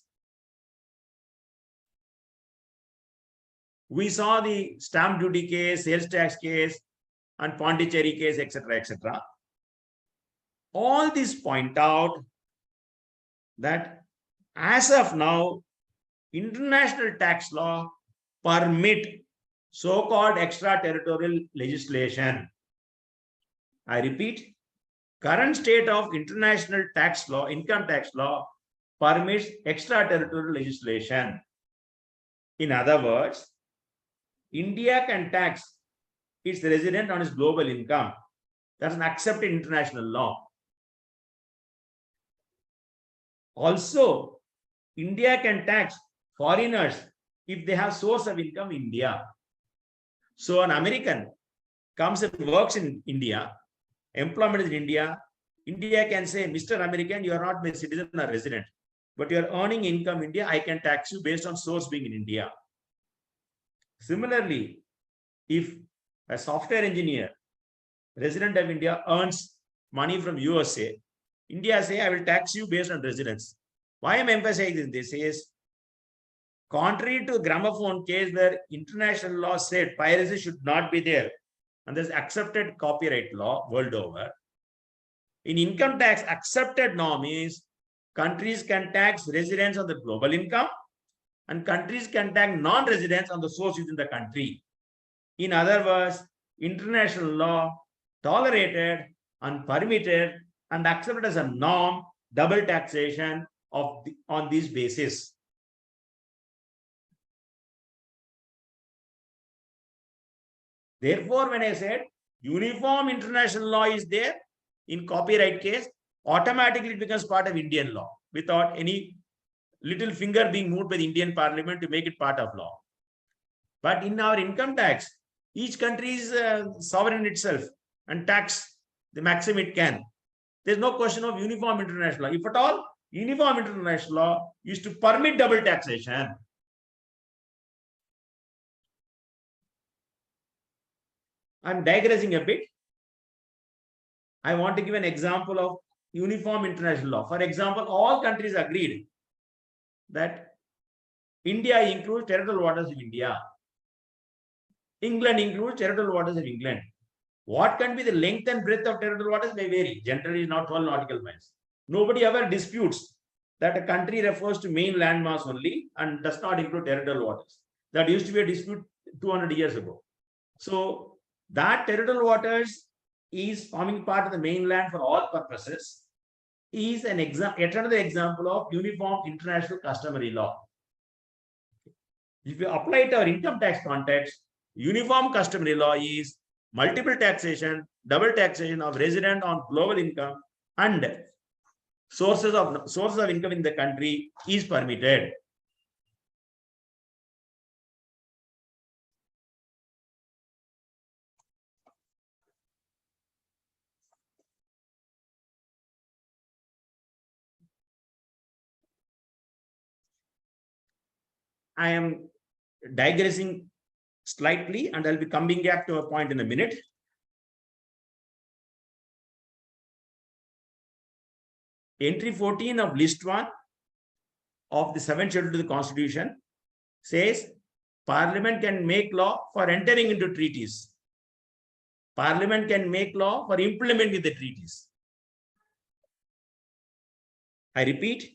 We saw the stamp duty case, sales tax case, and Pondicherry case, etc., etc. All these point out that As of now, international tax law permit so-called extraterritorial legislation. I repeat, current state of international tax law, income tax law, permits extraterritorial legislation. In other words, India can tax its resident on its global income. That's an accepted international law. Also, India can tax foreigners if they have source of income in India. So an American comes and works in India, employment is in India. India can say, Mr. American, you are not my citizen or resident, but you are earning income in India. I can tax you based on source being in India. Similarly, if a software engineer, resident of India, earns money from USA, India say, I will tax you based on residence. Why am I emphasizing this is, contrary to gramophone case where international law said piracy should not be there, and there's accepted copyright law world over, in income tax, accepted norm is countries can tax residents on the global income and countries can tax non-residents on the source within the country. In other words, international law tolerated and permitted and accepted as a norm double taxation on this basis. Therefore, when I said uniform international law is there in copyright case, automatically it becomes part of Indian law without any little finger being moved by the Indian Parliament to make it part of law. But in our income tax, each country is sovereign itself and tax the maximum it can. There's no question of uniform international law. If at all, uniform international law is to permit double taxation. I'm digressing a bit. I want to give an example of uniform international law. For example, all countries agreed that India includes territorial waters of India. England includes territorial waters of England. What can be the length and breadth of territorial waters may vary. Generally, not 12 nautical miles. Nobody ever disputes that a country refers to main landmass only and does not include territorial waters. That used to be a dispute 200 years ago. So that territorial waters is forming part of the mainland for all purposes is an yet another example of uniform international customary law. If you apply it to our income tax context, uniform customary law is multiple taxation, double taxation of resident on global income and sources of income in the country is permitted. I am digressing slightly and I'll be coming back to a point in a minute. Entry 14 of list 1 of the 7th schedule to the Constitution says Parliament can make law for entering into treaties. Parliament can make law for implementing the treaties. I repeat,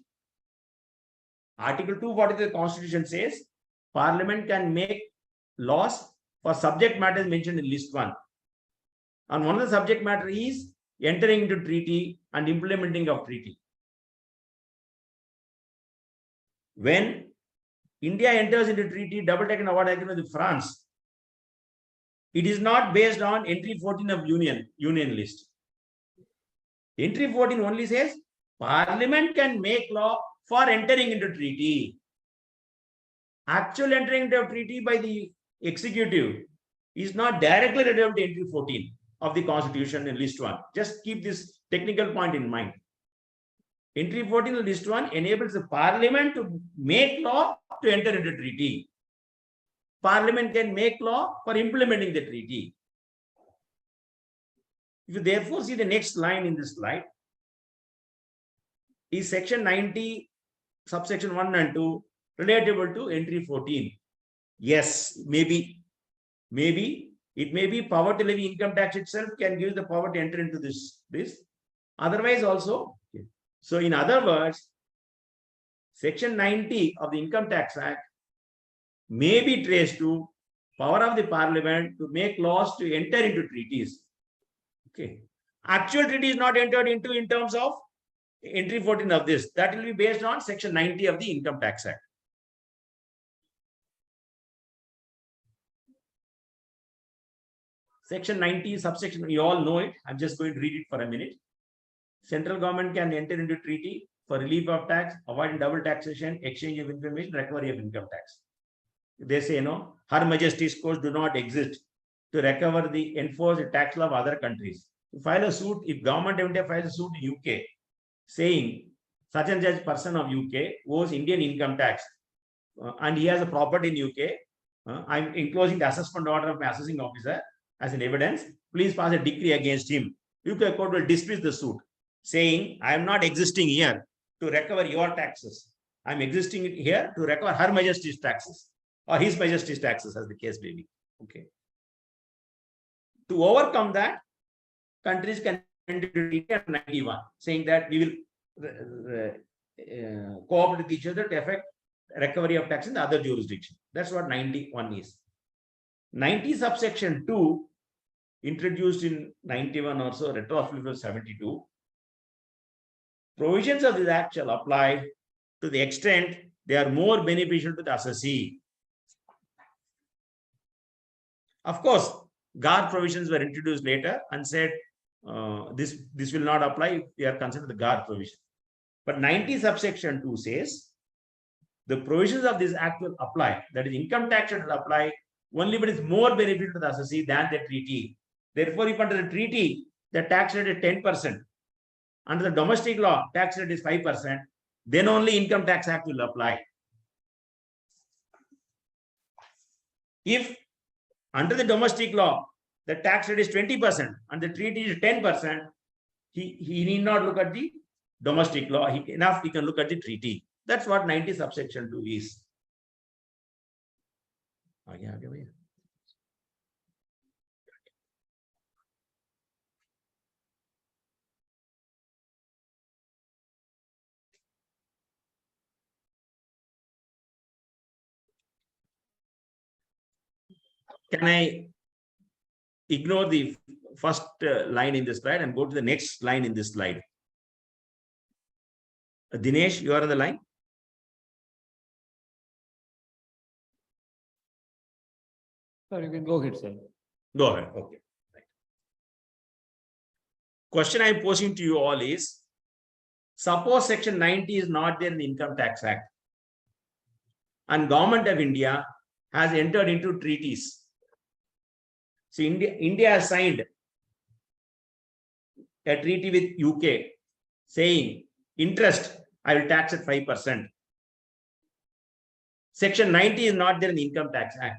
Article 240 of the Constitution says Parliament can make laws for subject matters mentioned in list 1. And one of the subject matter is entering into treaty and implementing of treaty. When India enters into treaty, double taken award agreement with France, it is not based on entry 14 of union list. Entry 14 only says Parliament can make law for entering into treaty. Actual entering into a treaty by the executive is not directly related to entry 14 of the Constitution in list 1. Just keep this technical point in mind. Entry 14 in list 1 enables the Parliament to make law to enter into treaty. Parliament can make law for implementing the treaty. If you therefore see the next line in this slide, is section 90, subsection 1 and 2 relatable to entry 14? Yes, maybe. It may be power to levy income tax itself can give the power to enter into this. Otherwise also. So in other words, Section 90 of the Income Tax Act may be traced to power of the Parliament to make laws to enter into treaties. Okay. Actual treaty is not entered into in terms of entry 14 of this. That will be based on Section 90 of the Income Tax Act. Section 90 subsection, you all know it. I'm just going to read it for a minute. Central government can enter into treaty for relief of tax, avoiding double taxation, exchange of information, recovery of income tax. They say, no, Her Majesty's courts do not exist to recover the enforced tax law of other countries. To file a suit, if government of India files a suit in UK, saying such and such person of UK owes Indian income tax and he has a property in UK, I'm enclosing the assessment order of my assessing officer as an evidence. Please pass a decree against him. UK court will dismiss the suit, saying, I am not existing here to recover your taxes. I'm existing here to recover Her Majesty's taxes or His Majesty's taxes, as the case may be. Okay. To overcome that, countries can enter treaty at 91, saying that we will cooperate with each other to effect recovery of tax in the other jurisdiction. That's what 91 is. 90 subsection 2, introduced in 91 or so, retroactive for 72. Provisions of this act shall apply to the extent they are more beneficial to the assessee. Of course, GAR provisions were introduced later and said this will not apply if they are considered the GAR provision. But 90 subsection 2 says the provisions of this act will apply. That is, income tax should apply only when it's more beneficial to the assessee than the treaty. Therefore, if under the treaty the tax rate is 10%, under the domestic law tax rate is 5%, then only Income Tax Act will apply. If under the domestic law the tax rate is 20% and the treaty is 10%, he need not look at the domestic law. He can look at the treaty. That's what 90 subsection 2 is. Can I ignore the first line in this slide and go to the next line in this slide? Dinesh, you are on the line. Sir, you can go ahead, sir. Go ahead. Okay. Right. Question I am posing to you all is, suppose Section 90 is not there in the Income Tax Act and Government of India has entered into treaties. So India has signed a treaty with UK saying interest I will tax at 5%. Section 90 is not there in the Income Tax Act.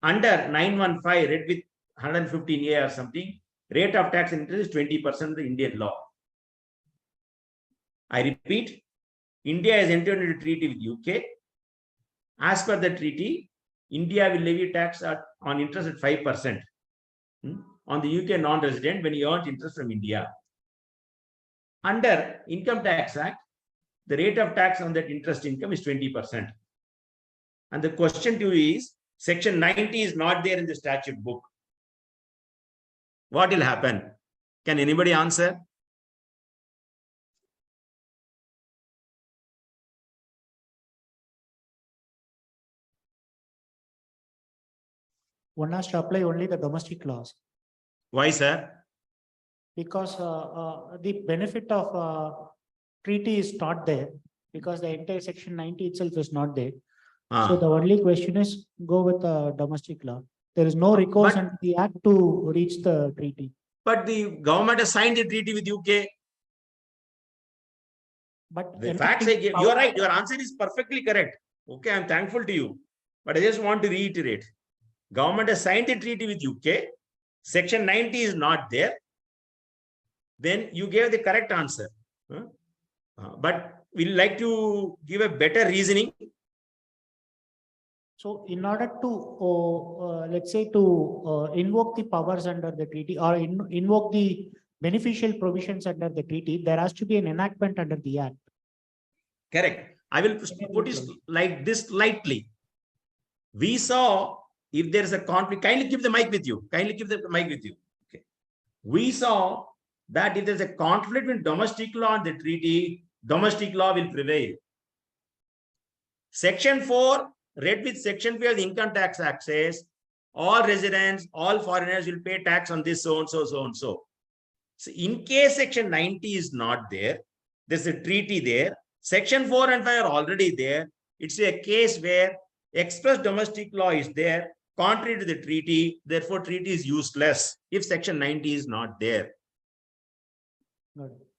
Under 915, read with 115A or something, rate of tax and interest is 20% of the Indian law. I repeat, India has entered into a treaty with UK. As per the treaty, India will levy tax on interest at 5% on the UK non-resident when he earns interest from India. Under Income Tax Act, the rate of tax on that interest income is 20%. And the question to you is, Section 90 is not there in the statute book. What will happen? Can anybody answer? One has to apply only the domestic laws. Why, sir? Because the benefit of treaty is not there, because the entire Section 90 itself is not there. So the only question is go with the domestic law. There is no recourse under the act to reach the treaty. But the government has signed the treaty with UK. But The facts I gave, you are right. Your answer is perfectly correct. Okay, I'm thankful to you. But I just want to reiterate. Government has signed the treaty with UK. Section 90 is not there. Then you gave the correct answer. But we'd like to give a better reasoning. so in order to, let's say, to invoke the powers under the treaty or invoke the beneficial provisions under the treaty, there has to be an enactment under the act. Correct. I will put it like this lightly. We saw if there is a conflict, kindly keep the mic with you. Kindly keep the mic with you. Okay. We saw that if there is a conflict with domestic law and the treaty, domestic law will prevail. Section 4, read with Section 5 of the Income Tax Act says, all residents, all foreigners will pay tax on this so and so, so and so. So in case Section 90 is not there, there's a treaty there. Section 4 and 5 are already there. It's a case where express domestic law is there, contrary to the treaty. Therefore, treaty is useless if Section 90 is not there.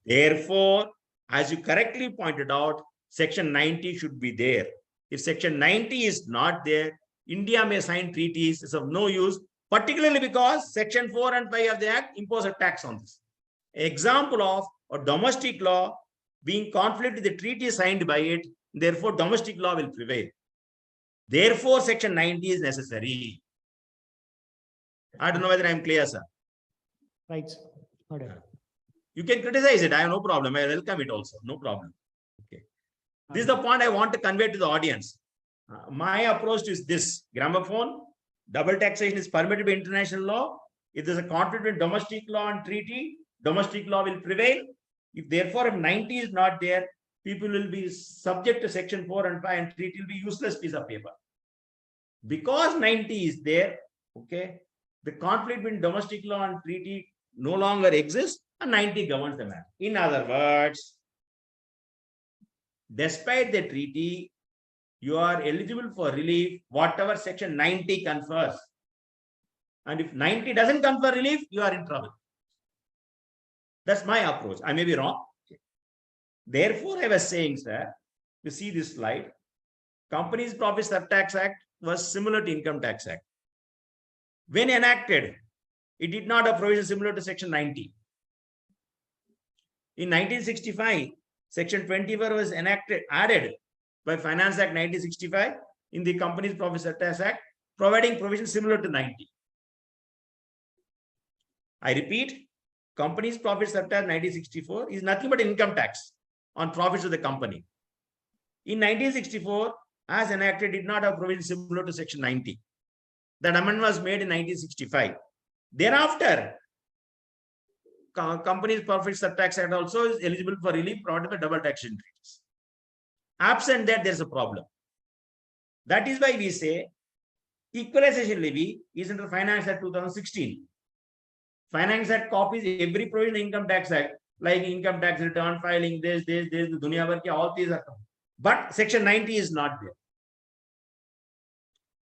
Therefore, as you correctly pointed out, Section 90 should be there. If Section 90 is not there, India may sign treaties. It's of no use, particularly because Section 4 and 5 of the Act impose a tax on this. Example of a domestic law being conflict with the treaty signed by it, therefore domestic law will prevail. Therefore, Section 90 is necessary. I don't know whether I'm clear, sir. Right. Okay. You can criticize it. I have no problem. I welcome it also. No problem. Okay. This is the point I want to convey to the audience. My approach is this: gramophone, double taxation is permitted by international law. If there's a conflict with domestic law and treaty, domestic law will prevail. If therefore, if 90 is not there, people will be subject to Section 4 and 5 and treaty will be useless piece of paper. Because 90 is there, okay, the conflict between domestic law and treaty no longer exists and 90 governs the matter. In other words, despite the treaty, you are eligible for relief, whatever Section 90 confers. And if 90 doesn't confer relief, you are in trouble. That's my approach. I may be wrong. Therefore, I was saying, sir, you see this slide, Companies Profit Surtax Act was similar to Income Tax Act. When enacted, it did not have provision similar to Section 90. In 1965, Section 24 was added by Finance Act 1965 in the Companies Profit Surtax Act, providing provision similar to 90. I repeat, Companies Profit Surtax 1964 is nothing but income tax on profits of the company. In 1964, as enacted, did not have provision similar to Section 90. That amendment was made in 1965. Thereafter, Companies Profit Surtax Act also is eligible for relief provided by double taxation treaties. Absent that, there's a problem. That is why we say equalization levy is under Finance Act 2016. Finance Act copies every provision in Income Tax Act, like income tax return filing, this, the dunya bhar ki, all these are. But Section 90 is not there.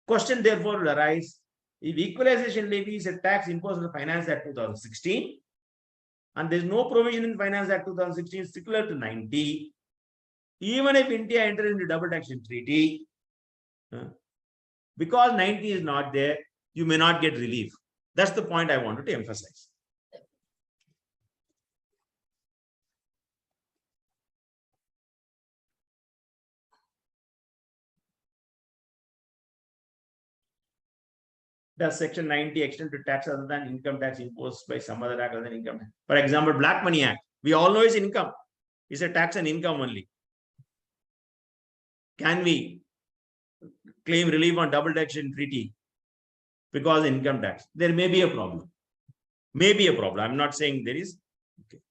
Question therefore will arise: if equalization levy is a tax imposed under Finance Act 2016, and there is no provision in Finance Act 2016 similar to 90, even if India enters into double taxation treaty, because 90 is not there, you may not get relief. That's the point I wanted to emphasize. Does Section 90 extend to tax other than income tax imposed by some other act other than income tax? For example, Black Money Act. We all know it's income. It's a tax on income only. Can we claim relief on double taxation treaty because income tax? There may be a problem. May be a problem. I'm not saying there is. Okay.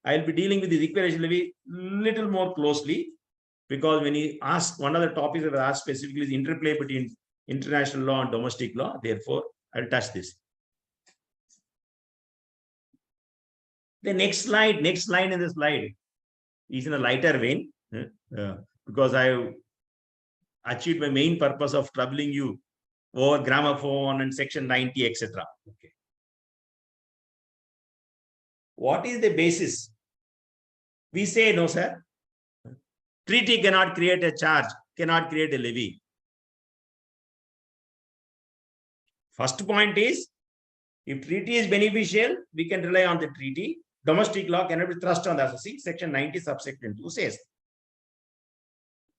I'll be dealing with this equalization levy little more closely, because when he asked, one of the topics that was asked specifically is interplay between international law and domestic law. Therefore, I'll touch this. The next line in the slide is in a lighter vein, because I achieved my main purpose of troubling you over gramophone and Section 90, etc. Okay. What is the basis? We say, no, sir. Treaty cannot create a charge, cannot create a levy. First point is, if treaty is beneficial, we can rely on the treaty. Domestic law cannot be thrust on the assessee. Section 90 subsection 2 says.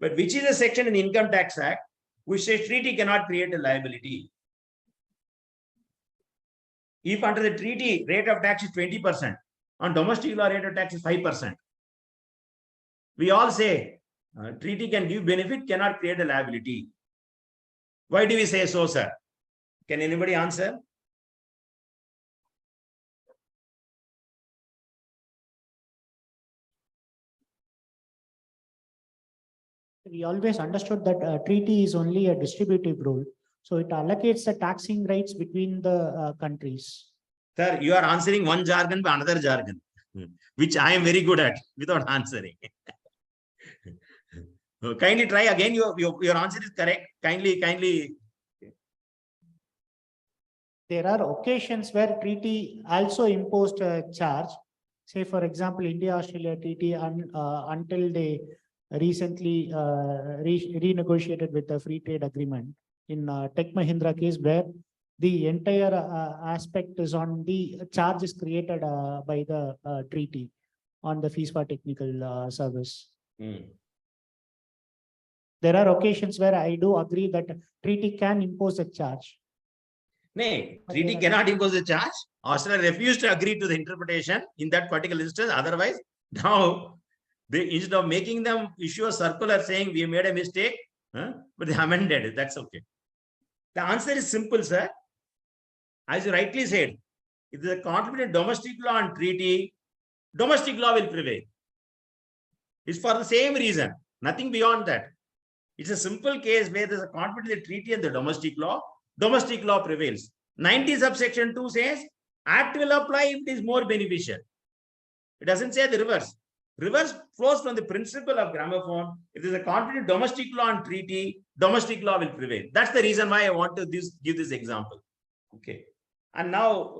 But which is a section in the Income Tax Act which says treaty cannot create a liability? If under the treaty, rate of tax is 20%, on domestic law, rate of tax is 5%. We all say, treaty can give benefit, cannot create a liability. Why do we say so, sir? Can anybody answer? We always understood that treaty is only a distributive rule. So it allocates the taxing rights between the countries. Sir, you are answering one jargon by another jargon, which I am very good at without answering. Kindly try again. Your answer is correct. Kindly. There are occasions where treaty also imposed a charge. Say, for example, India-Australia treaty until they recently renegotiated with the free trade agreement in Tech Mahindra case, where the entire aspect is on the charges created by the treaty on the fees for technical service. There are occasions where I do agree that treaty can impose a charge. Nay, treaty cannot impose a charge. Australia refused to agree to the interpretation in that particular instance. Otherwise, now instead of making them issue a circular saying we made a mistake, but they amended it. That's okay. The answer is simple, sir. As you rightly said, if there is a conflict in domestic law and treaty, domestic law will prevail. It's for the same reason, nothing beyond that. It's a simple case where there's a conflict in the treaty and the domestic law prevails. 90 subsection 2 says, Act will apply if it is more beneficial. It doesn't say the reverse. Reverse flows from the principle of gramophone. If there's a conflict in domestic law and treaty, domestic law will prevail. That's the reason why I want to give this example. Okay. And now,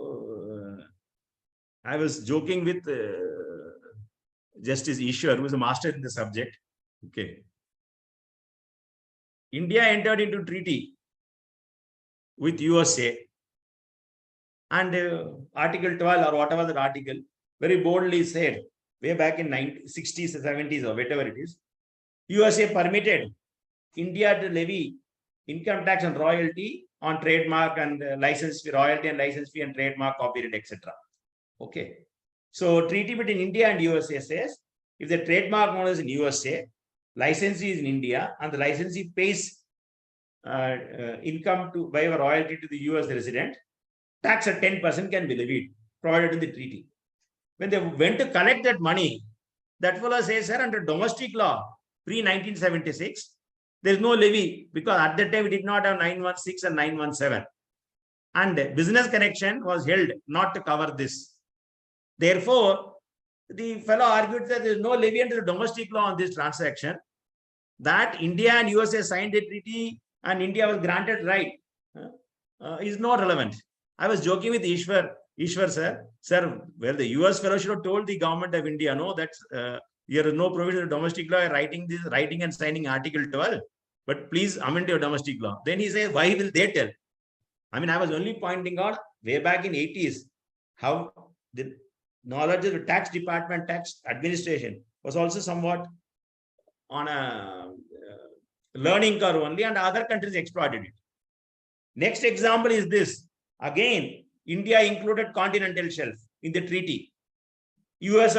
I was joking with Justice Ishwar, who is a master in the subject. Okay. India entered into treaty with USA, and Article 12 or whatever the article very boldly said, way back in 60s, 70s or whatever it is, USA permitted India to levy income tax and royalty on trademark and license fee, royalty and license fee and trademark, copyright, etc. Okay. So treaty between India and USA says, if the trademark owner is in USA, licensee is in India, and the licensee pays income to by a royalty to the US resident, tax at 10% can be levied, provided in the treaty. When they went to collect that money, that fellow says, sir, under domestic law, pre-1976, there is no levy, because at that time we did not have 916 and 917. And business connection was held not to cover this. Therefore, the fellow argued that there is no levy under the domestic law on this transaction, that India and USA signed a treaty and India was granted right is not relevant. I was joking with Ishwar, sir, where the US fellow should have told the government of India, no, that's there is no provision of domestic law, writing and signing Article 12, but please amend your domestic law. Then he says, why will they tell? I mean, I was only pointing out way back in 80s how the knowledge of the tax department, tax administration was also somewhat on a learning curve only, and other countries exploited it. Next example is this. Again, India included continental shelf in the treaty. US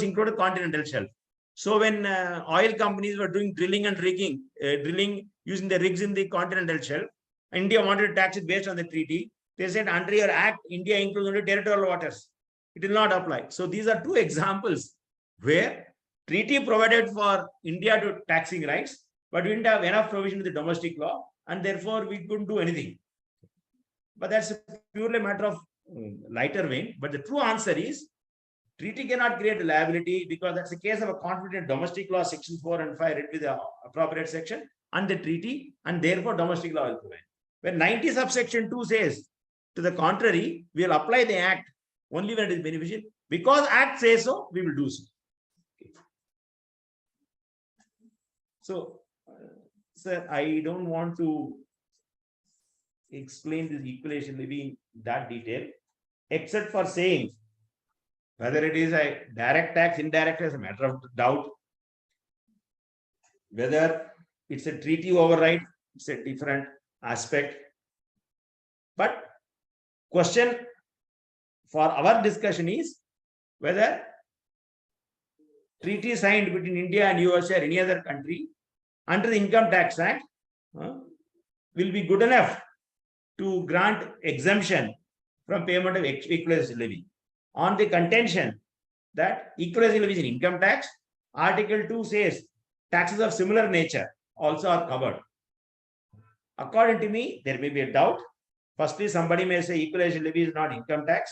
included continental shelf. So when oil companies were doing drilling and rigging, drilling using the rigs in the continental shelf, India wanted to tax it based on the treaty. They said, under your act, India includes only territorial waters. It will not apply. So these are two examples where treaty provided for India to taxing rights, but we didn't have enough provision in the domestic law, and therefore we couldn't do anything. But that's purely a matter of lighter vein. But the true answer is, treaty cannot create a liability, because that's the case of a conflict in domestic law, section 4 and 5, read with the appropriate section, and the treaty, and therefore domestic law will prevail. When 90 subsection 2 says, to the contrary, we will apply the act only when it is beneficial. Because act says so, we will do so. Okay. So, sir, I don't want to explain this equation maybe in that detail, except for saying whether it is a direct tax, indirect tax, a matter of doubt. Whether it's a treaty override, it's a different aspect. But question for our discussion is whether treaty signed between India and US or any other country under the Income Tax Act will be good enough to grant exemption from payment of equalization levy on the contention that equalization levy is an income tax. Article 2 says taxes of similar nature also are covered. According to me, there may be a doubt. Firstly, somebody may say equalization levy is not income tax.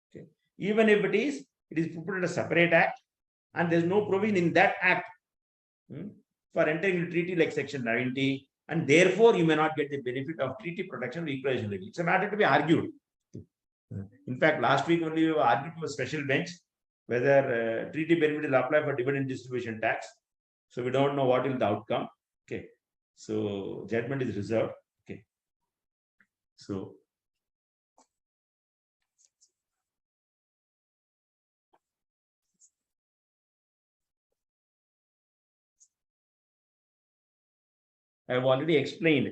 Okay. Even if it is put in a separate act, and there's no provision in that act for entering into treaty like section 90, and therefore you may not get the benefit of treaty protection of equalization levy. It's a matter to be argued. In fact, last week only we were arguing to a special bench whether treaty benefit will apply for dividend distribution tax. So we don't know what will the outcome. Okay. So judgment is reserved. Okay. So I have already explained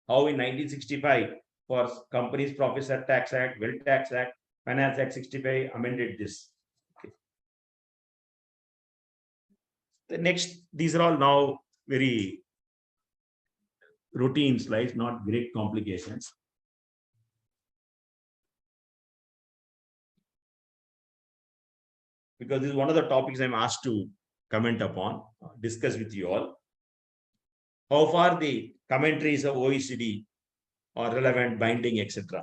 how in 1965 for Companies Profits Tax Act, Wealth Tax Act, Finance Act 65 amended this. Okay. The next, these are all now very routine slides, not great complications. Because this is one of the topics I'm asked to comment upon, discuss with you all. How far the commentaries of OECD are relevant, binding, etc.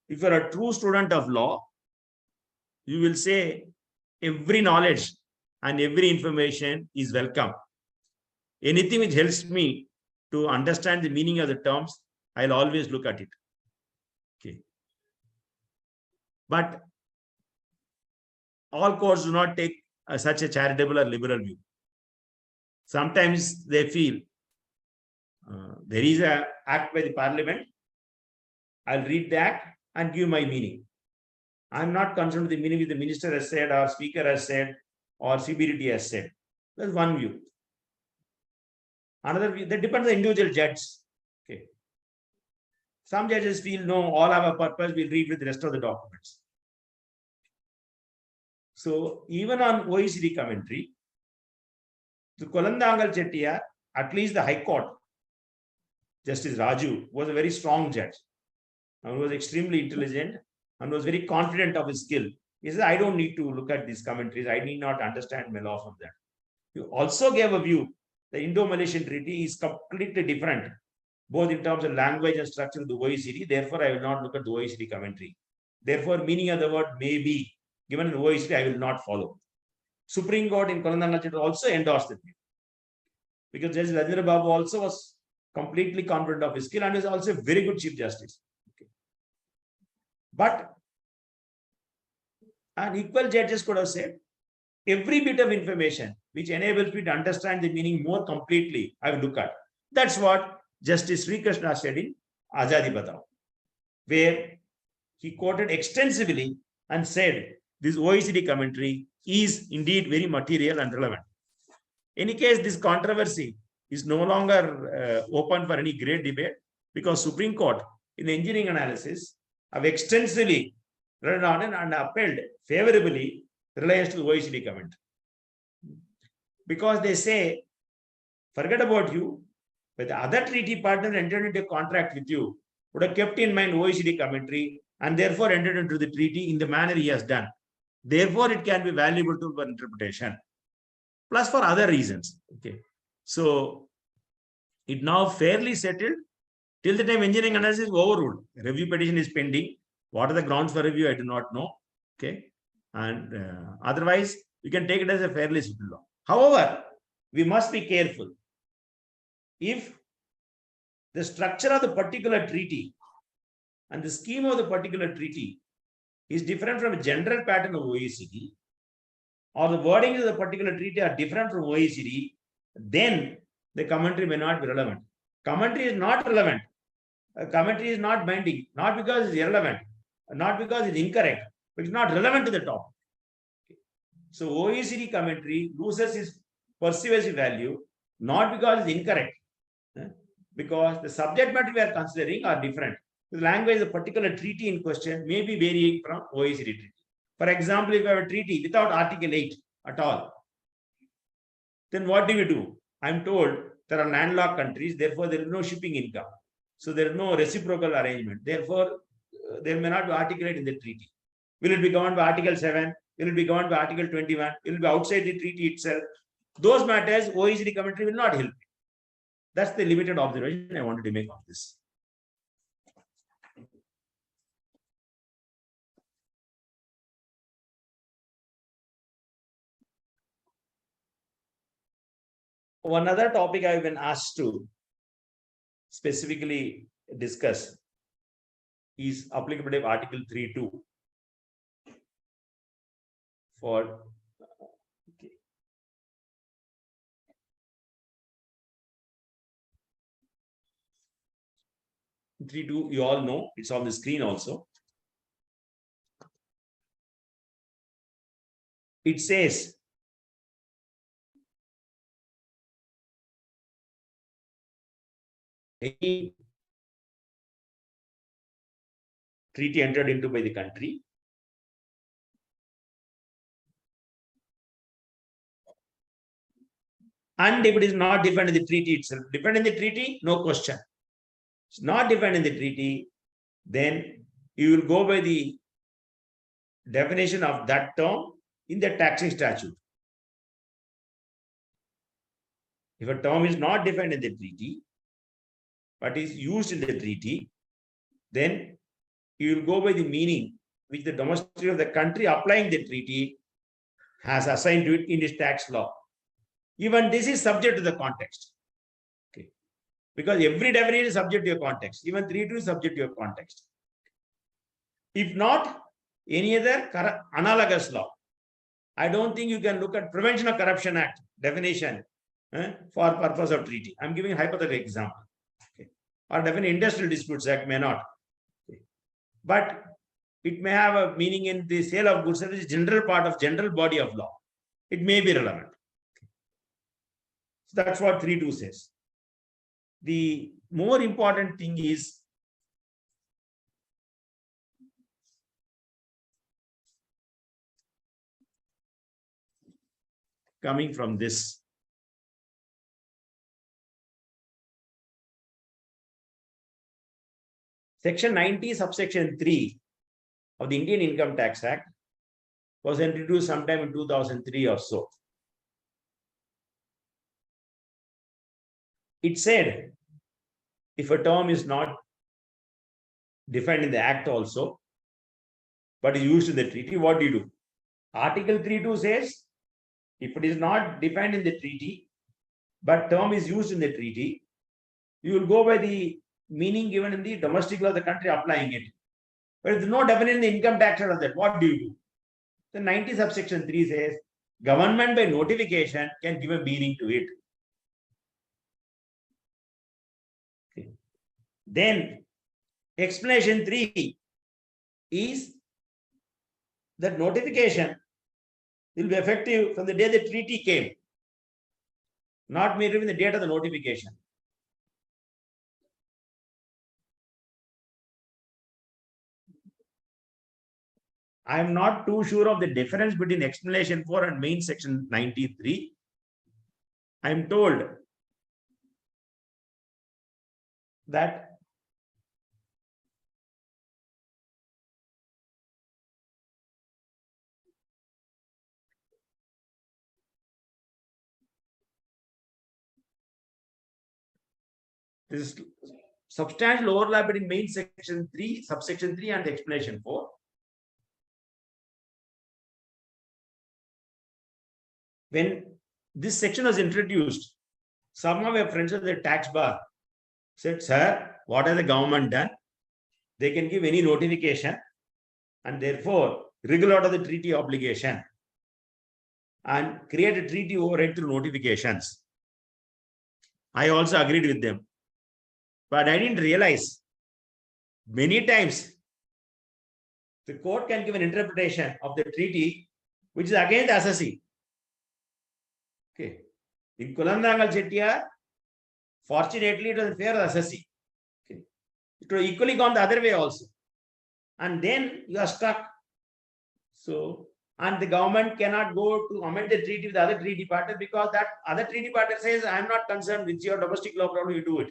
If you're a true student of law, you will say every knowledge and every information is welcome. Anything which helps me to understand the meaning of the terms, I'll always look at it. Okay. But all courts do not take such a charitable or liberal view. Sometimes they feel there is an act by the parliament. I'll read the act and give my meaning. I'm not concerned with the meaning which the minister has said, or speaker has said, or CBDT has said. That's one view. Another view, that depends on the individual judge. Okay. Some judges feel, no, all have a purpose, we'll read with the rest of the documents. So even on OECD commentary, the Kolandangal Chettiar, at least the High Court, Justice Raju, was a very strong judge and was extremely intelligent and was very confident of his skill. He said, I don't need to look at these commentaries. I need not understand my law from that. He also gave a view. The Indo-Malaysian Treaty is completely different, both in terms of language and structure of the OECD. Therefore, I will not look at the OECD commentary. Therefore, meaning of the word may be given in the OECD, I will not follow. Supreme Court in Kolandangal also endorsed it. Because Justice Rajendra Babu also was completely confident of his skill and is also a very good Chief Justice. Okay. But an equal judges could have said, every bit of information which enables me to understand the meaning more completely, I will look at. That's what Justice Sri Krishna said in Azadi Batao, where he quoted extensively and said, this OECD commentary is indeed very material and relevant. In any case, this controversy is no longer open for any great debate because Supreme Court in the engineering analysis have extensively read on and upheld favorably reliance to the OECD commentary. Because they say, forget about you, but the other treaty partner entered into a contract with you would have kept in mind OECD commentary and therefore entered into the treaty in the manner he has done. Therefore, it can be valuable to for interpretation, plus for other reasons. Okay, so it now fairly settled till the time engineering analysis is overruled. Review petition is pending. What are the grounds for review? I do not know. Okay, and otherwise you can take it as a fairly settled law. However, we must be careful. If the structure of the particular treaty and the scheme of the particular treaty is different from a general pattern of OECD, or the wording of the particular treaty are different from OECD, then the commentary may not be relevant. Commentary is not relevant. Commentary is not binding, not because it's irrelevant, not because it's incorrect, but it's not relevant to the topic. Okay. So OECD commentary loses its persuasive value, not because it's incorrect, because the subject matter we are considering are different. The language, the particular treaty in question may be varying from OECD treaty. For example, if you have a treaty without Article 8 at all, then what do? I'm told there are landlocked countries, therefore there is no shipping income. So there is no reciprocal arrangement. Therefore, there may not be Article 8 in the treaty. Will it be governed by Article 7? Will it be governed by Article 21? Will it be outside the treaty itself? Those matters, OECD commentary will not help. That's the limited observation I wanted to make of this. One other topic I've been asked to specifically discuss is applicability of Article 3(2) for okay. (3)(2), you all know, it's on the screen also. It says any treaty entered into by the country and if it is not defined in the treaty itself, defined in the treaty, no question. It's not defined in the treaty, then you will go by the definition of that term in the taxing statute. If a term is not defined in the treaty, but is used in the treaty, then you will go by the meaning which the domestic of the country applying the treaty has assigned to it in its tax law. Even this is subject to the context. Okay. Because every definition is subject to your context. Even 3(2) is subject to your context. If not, any other analogous law. I don't think you can look at Prevention of Corruption Act definition for purpose of treaty. I'm giving a hypothetical example. Okay. Or definitely Industrial Disputes Act may not. Okay. But it may have a meaning in the sale of goods, which is general part of general body of law. It may be relevant. So that's what 3(2) says. The more important thing is coming from this. Section 90, subsection 3 of the Indian Income Tax Act was introduced sometime in 2003 or so. It said, if a term is not defined in the Act also, but is used in the treaty, what do? Article 3(2) says, if it is not defined in the treaty, but term is used in the treaty, you will go by the meaning given in the domestic law of the country applying it. But if there is no definition in the income tax of that, what do? The 90 subsection 3 says, government by notification can give a meaning to it. Okay. Then explanation 3 is that notification will be effective from the day the treaty came, not merely from the date of the notification. I am not too sure of the difference between explanation 4 and main section 93. I am told that there is substantial overlap between main section 3, subsection 3 and explanation 4. When this section was introduced, some of our friends at the tax bar said, sir, what has the government done? They can give any notification and therefore wriggle out of the treaty obligation and create a treaty override through notifications. I also agreed with them. But I didn't realize many times the court can give an interpretation of the treaty which is against the assessee. Okay. In Kulandangal Chettiar, Fortunately, it was in favor of SSC. Okay. It would have equally gone the other way also. And then you are stuck. So, and the government cannot go to amend the treaty with the other treaty partner because that other treaty partner says, I am not concerned with your domestic law problem, you do it.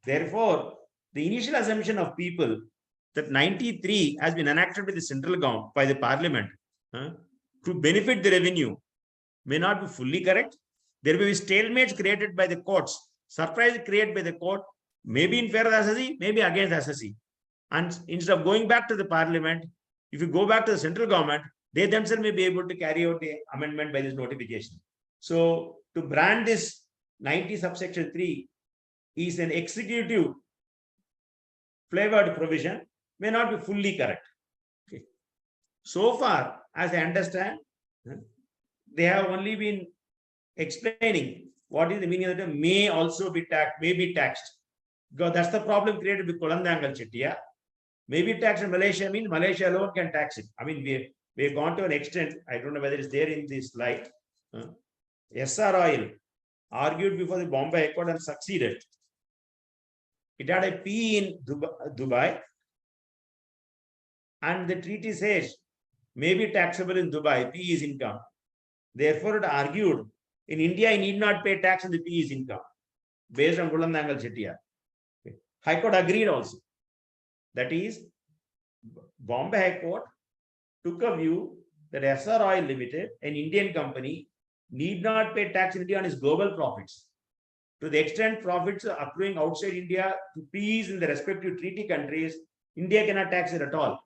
Therefore, the initial assumption of people that 93 has been enacted by the central government, by the parliament, to benefit the revenue may not be fully correct. There may be stalemates created by the courts, surprise created by the court, maybe in favor of SSC, maybe against SSC. And instead of going back to the parliament, if you go back to the central government, they themselves may be able to carry out the amendment by this notification. So to brand this 90 subsection 3 is an executive flavored provision may not be fully correct. Okay. So far, as I understand, they have only been explaining what is the meaning of the term may also be taxed, may be taxed. Because that's the problem created with Kolandangal Chettiya. May be taxed in Malaysia means Malaysia alone can tax it. I mean, we've gone to an extent, I don't know whether it's there in this slide. SR Oil argued before the Bombay High Court and succeeded. It had a P in Dubai, and the treaty says may be taxable in Dubai, P is income. Therefore, it argued in India, I need not pay tax on the P is income based on Kolandangal Chettiya. Okay. High Court agreed also. That is, Bombay High Court took a view that SR Oil Limited, an Indian company, need not pay tax in India on its global profits. To the extent profits are accruing outside India to Ps in the respective treaty countries, India cannot tax it at all.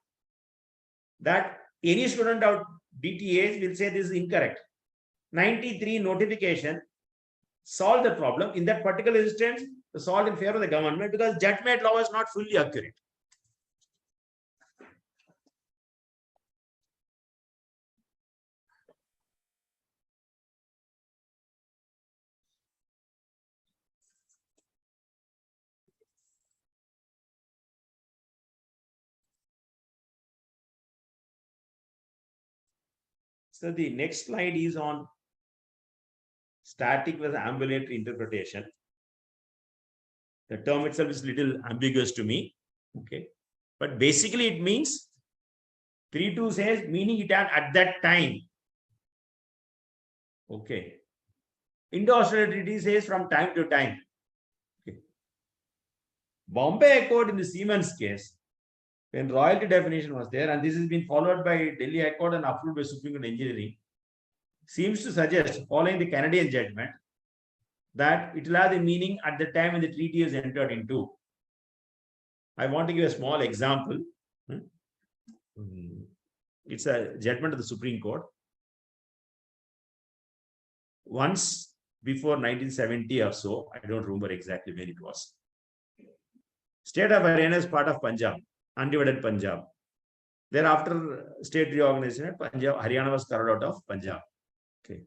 That any student of DTAs will say this is incorrect. 93 notification solved the problem. In that particular instance, solved in favor of the government because judgment law is not fully accurate. So the next slide is on static versus ambulatory interpretation. The term itself is a little ambiguous to me. Okay. But basically it means 3.2 says meaning it at that time. Okay. Indo-Australian Treaty says from time to time. Okay. Bombay Accord in the Siemens case, when royalty definition was there, and this has been followed by Delhi High Court and approved by Supreme Court Engineering, seems to suggest, following the Canadian judgment, that it will have the meaning at the time when the treaty is entered into. I want to give a small example. It's a judgment of the Supreme Court. Once before 1970 or so, I don't remember exactly when it was. State of Haryana is part of Punjab, undivided Punjab. Thereafter, state reorganization, Haryana was carved out of Punjab. Okay.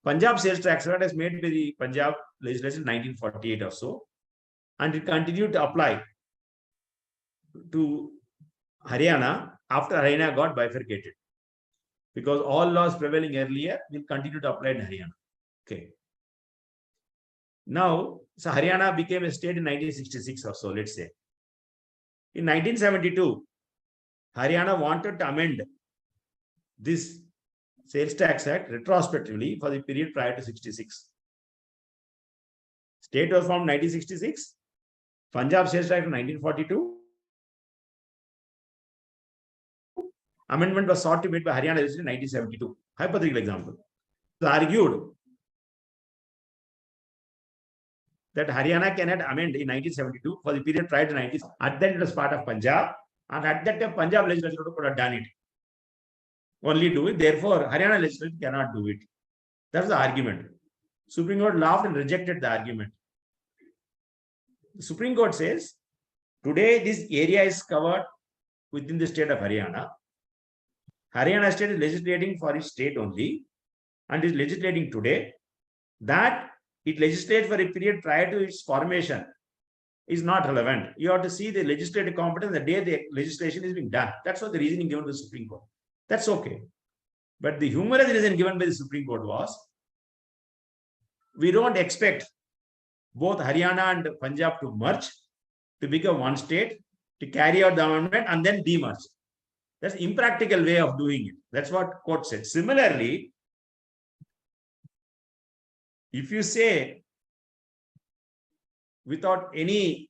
Punjab sales tax rate is made by the Punjab legislation in 1948 or so, and it continued to apply to Haryana after Haryana got bifurcated, because all laws prevailing earlier will continue to apply in Haryana. Okay. Now, so Haryana became a state in 1966 or so, let's say. In 1972, Haryana wanted to amend this Sales Tax Act retrospectively for the period prior to 66. State was formed 1966, Punjab Sales Tax in 1942. Amendment was sought to be made by Haryana in 1972. Hypothetical example. So argued that Haryana cannot amend in 1972 for the period prior to 90. At that it was part of Punjab, and at that time Punjab legislature could have done it. Only do it. Therefore, Haryana legislature cannot do it. That's the argument. Supreme Court laughed and rejected the argument. The Supreme Court says, today this area is covered within the state of Haryana. Haryana state is legislating for its state only, and is legislating today. That it legislates for a period prior to its formation is not relevant. You have to see the legislative competence the day the legislation is being done. That's what the reasoning given to the Supreme Court. That's okay. But the humorous reason given by the Supreme Court was we don't expect both Haryana and Punjab to merge, to become one state, to carry out the amendment and then demerge. That's impractical way of doing it. That's what court said. Similarly, if you say without any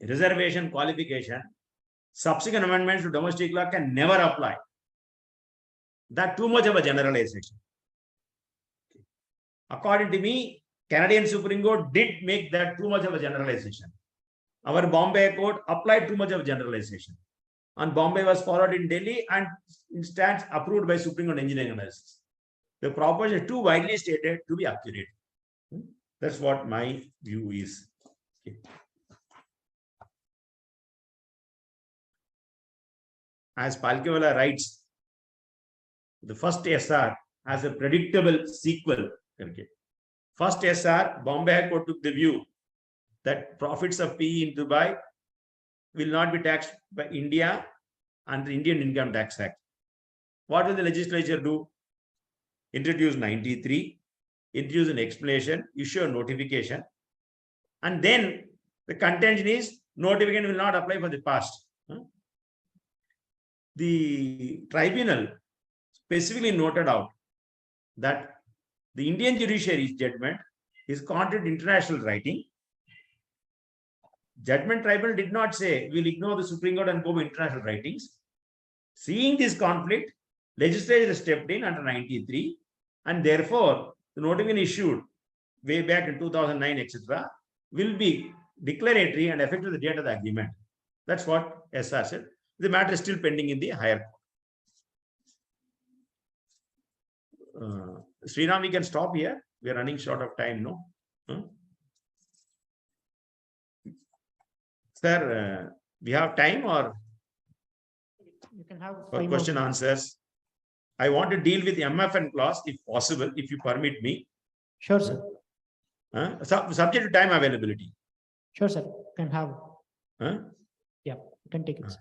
reservation qualification, subsequent amendments to domestic law can never apply. That's too much of a generalization. According to me, Canadian Supreme Court did make that too much of a generalization. Our Bombay court applied too much of a generalization. And Bombay was followed in Delhi and instance approved by Supreme Court engineering analysis. The proposition is too widely stated to be accurate. That's what my view is. Okay. As Palkewala writes, the first SR has a predictable sequel. Okay. First SR, Bombay High Court took the view that profits of PE in Dubai will not be taxed by India under Indian Income Tax Act. What will the legislature do? Introduce 93, introduce an explanation, issue a notification, and then the contention is notification will not apply for the past. The tribunal specifically noted out that the Indian judiciary's judgment is contrary to international writing. Judgment tribunal did not say we'll ignore the Supreme Court and go by international writings. Seeing this conflict, legislature stepped in under 93, and therefore the notification issued way back in 2009, etc., will be declaratory and effective the date of the agreement. That's what SR said. The matter is still pending in the higher court. Sriram, we can stop here. We are running short of time, no? Sir, we have time or You can have for question answers? I want to deal with the MFN clause if possible, if you permit me. Sure, sir. Subject to time availability. Sure, sir. Can have. Huh? Yeah, you can take it. Sir.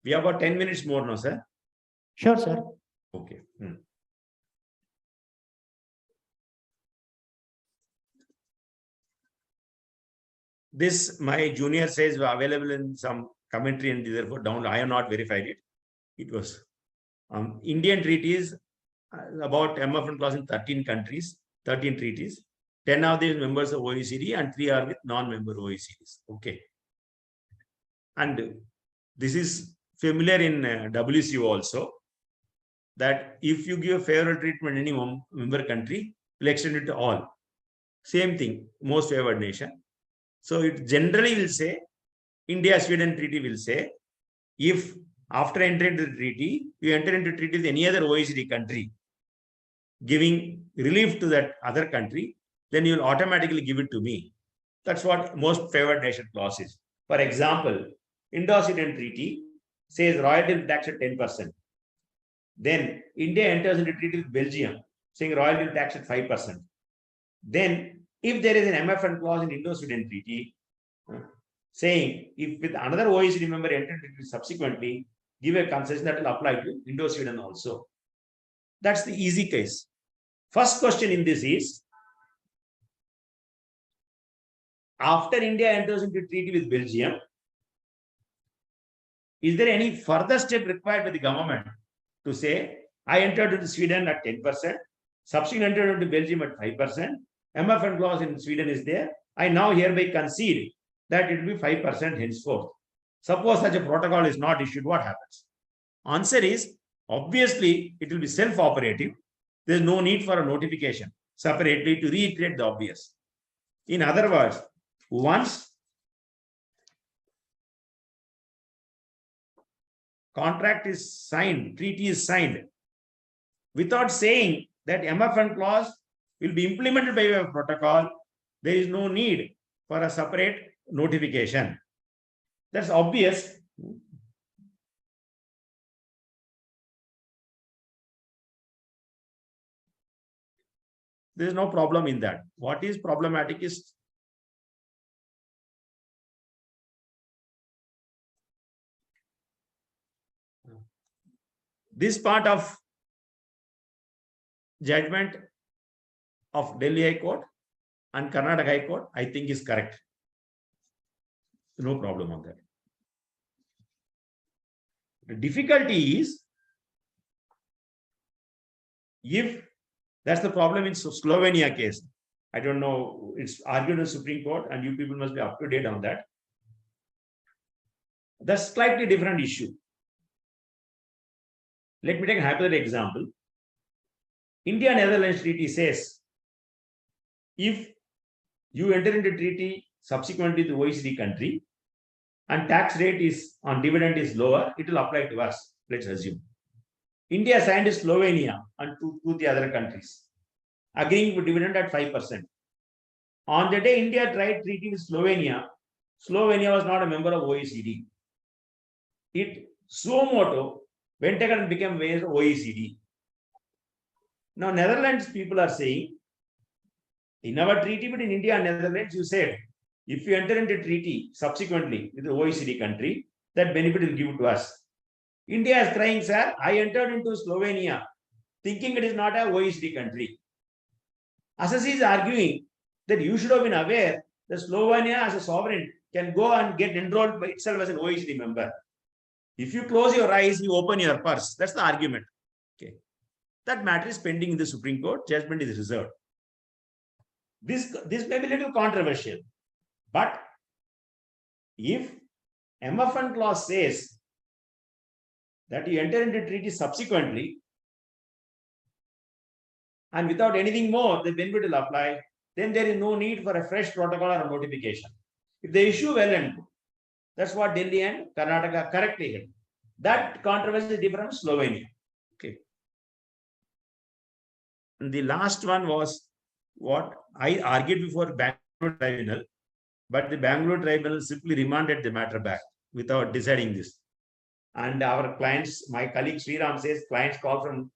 We have about 10 minutes more now, sir. Sure, sir. Okay. This, my junior says, available in some commentary and therefore down. I have not verified it. It was Indian treaties about MFN clause in 13 countries, 13 treaties. 10 of these members of OECD and 3 are with non-member OECDs. Okay. And this is familiar in WCO also, that if you give favorable treatment in any member country, you'll extend it to all. Same thing, most favored nation. So it generally will say, India-Sweden treaty will say, if after entering the treaty, you enter into treaty with any other OECD country, giving relief to that other country, then you will automatically give it to me. That's what most favored nation clause is. For example, Indo-Sweden treaty says royalty will tax at 10%. Then India enters into treaty with Belgium, saying royalty will tax at 5%. Then if there is an MFN clause in Indo-Sweden treaty, saying if with another OECD member entered into subsequently, give a concession that will apply to Indo-Sweden also. That's the easy case. First question in this is, after India enters into treaty with Belgium, is there any further step required by the government to say, I entered into Sweden at 10%, subsequently entered into Belgium at 5%, MFN clause in Sweden is there, I now hereby concede that it will be 5% henceforth. Suppose such a protocol is not issued, what happens? Answer is, obviously, it will be self-operative. There is no need for a notification separately to reiterate the obvious. In other words, once contract is signed, treaty is signed, without saying that MFN clause will be implemented by a protocol, there is no need for a separate notification. That's obvious. There is no problem in that. What is problematic is this part of judgment of Delhi High Court and Karnataka High Court, I think is correct. No problem on that. The difficulty is, if that's the problem in Slovenia case. I don't know, it's argued in the Supreme Court and you people must be up to date on that. That's slightly different issue. Let me take a hypothetical example. India-Netherlands treaty says, if you enter into treaty subsequently to OECD country and tax rate is on dividend is lower, it will apply to us, let's assume. India signed Slovenia and to the other countries, agreeing with dividend at 5%. On the day India tried treaty with Slovenia, Slovenia was not a member of OECD. It suo moto went and became a member of OECD. Now, Netherlands people are saying, in our treaty between India and Netherlands, you said, if you enter into treaty subsequently with the OECD country, that benefit will give to us. India is crying, sir, I entered into Slovenia thinking it is not a OECD country. Assassi is arguing that you should have been aware that Slovenia as a sovereign can go and get enrolled by itself as an OECD member. If you close your eyes, you open your purse. That's the argument. Okay. That matter is pending in the Supreme Court. Judgment is reserved. This may be a little controversial, but if MFN clause says that you enter into treaty subsequently and without anything more, the benefit will apply, then there is no need for a fresh protocol or a notification. If the issue well and good, that's what Delhi and Karnataka correctly held. That controversy is different from Slovenia. Okay. And the last one was what I argued before Bangalore Tribunal, but the Bangalore Tribunal simply remanded the matter back without deciding this. And our clients, my colleague Sriram says, clients call from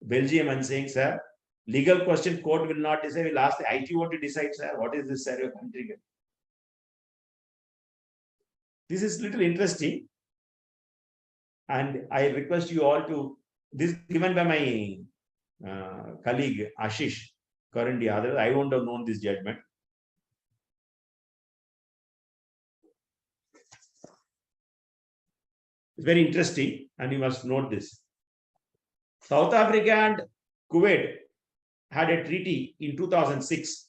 Belgium and saying, sir, legal question court will not decide. We'll ask the ITO to decide, sir. What is this, sir, your country? This is little interesting. And I request you all to, this given by my colleague Ashish Karandi. Otherwise, I won't have known this judgment. It's very interesting, and you must note this. South Africa and Kuwait had a treaty in 2006.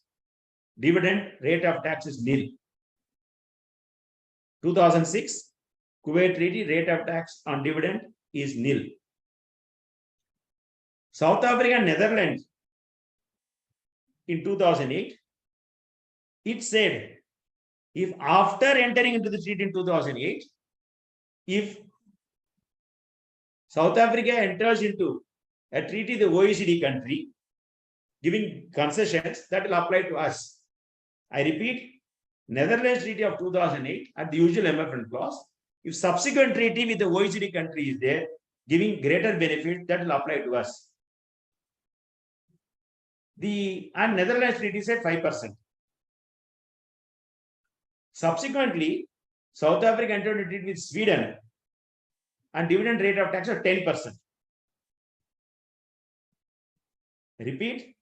Dividend rate of tax is nil. 2006, Kuwait treaty rate of tax on dividend is nil. South Africa and Netherlands in 2008, it said, if after entering into the treaty in 2008, if South Africa enters into a treaty with the OECD country, giving concessions, that will apply to us. I repeat, Netherlands treaty of 2008 at the usual MFN clause. If subsequent treaty with the OECD country is there, giving greater benefit, that will apply to us. And Netherlands treaty said 5%. Subsequently, South Africa entered a treaty with Sweden and dividend rate of tax of 10%. Repeat,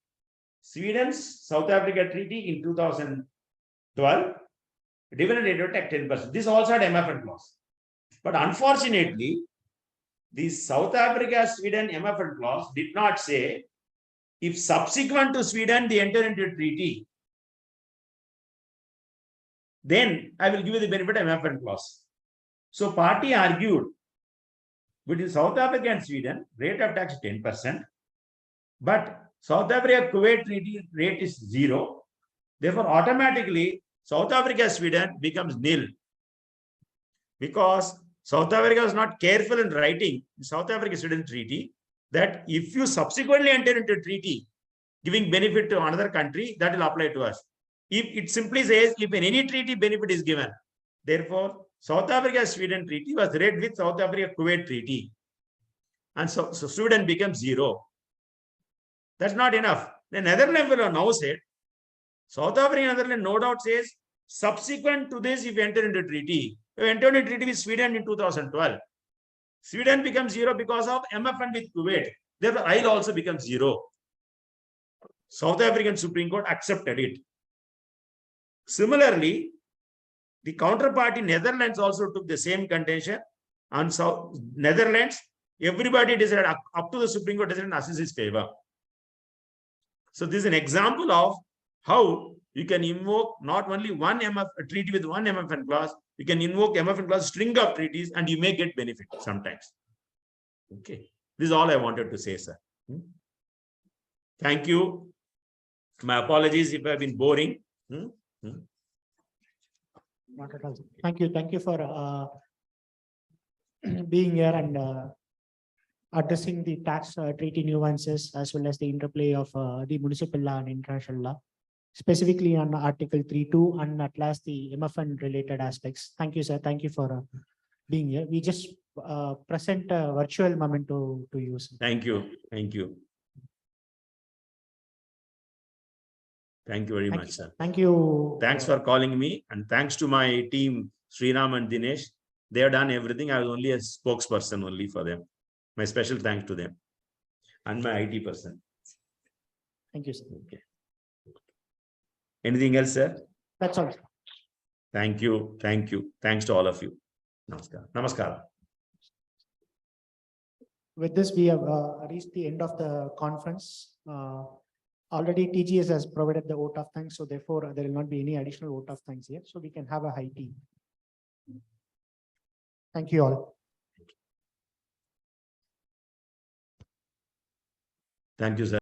Sweden's South Africa treaty in 2012, dividend rate of tax 10%. This also had MFN clause. But unfortunately, the South Africa-Sweden MFN clause did not say if subsequent to Sweden they enter into a treaty, then I will give you the benefit of MFN clause. So party argued between South Africa and Sweden, rate of tax is 10%, but South Africa-Kuwait treaty rate is 0. Therefore, automatically, South Africa-Sweden becomes nil. Because South Africa was not careful in writing the South Africa-Sweden treaty that if you subsequently enter into a treaty giving benefit to another country, that will apply to us. If it simply says if in any treaty benefit is given, therefore South Africa-Sweden treaty was read with South Africa-Kuwait treaty, and so Sweden becomes 0. That's not enough. The Netherlands will have now said, South Africa and Netherlands no doubt says subsequent to this if you enter into a treaty. You entered a treaty with Sweden in 2012. Sweden becomes 0 because of MFN with Kuwait. Therefore, I will also become 0. South African Supreme Court accepted it. Similarly, the counterparty Netherlands also took the same contention. And South Netherlands, everybody decided up to the Supreme Court decided in Assisi's favor. So this is an example of how you can invoke not only one treaty with one MFN clause, you can invoke MFN clause string of treaties and you may get benefit sometimes. Okay. This is all I wanted to say, sir. Thank you. My apologies if I've been boring. Not at all. Thank you. Thank you for being here and addressing the tax treaty nuances as well as the interplay of the municipal law and international law, specifically on Article 3.2 and at last the MFN related aspects. Thank you, sir. Thank you for being here. We just present a virtual memento to you, sir. Thank you. Thank you. Thank you very much, sir. Thank you. Thanks for calling me, and thanks to my team, Sriram and Dinesh. They have done everything. I was only a spokesperson only for them. My special thanks to them and my IT person. Thank you, sir. Okay. Anything else, sir? That's all. Thank you. Thank you. Thanks to all of you. Namaskar. Namaskar. With this, we have reached the end of the conference. Already TGS has provided the vote of thanks, so therefore there will not be any additional vote of thanks here. So we can have a high tea. Thank you all. Thank you, sir.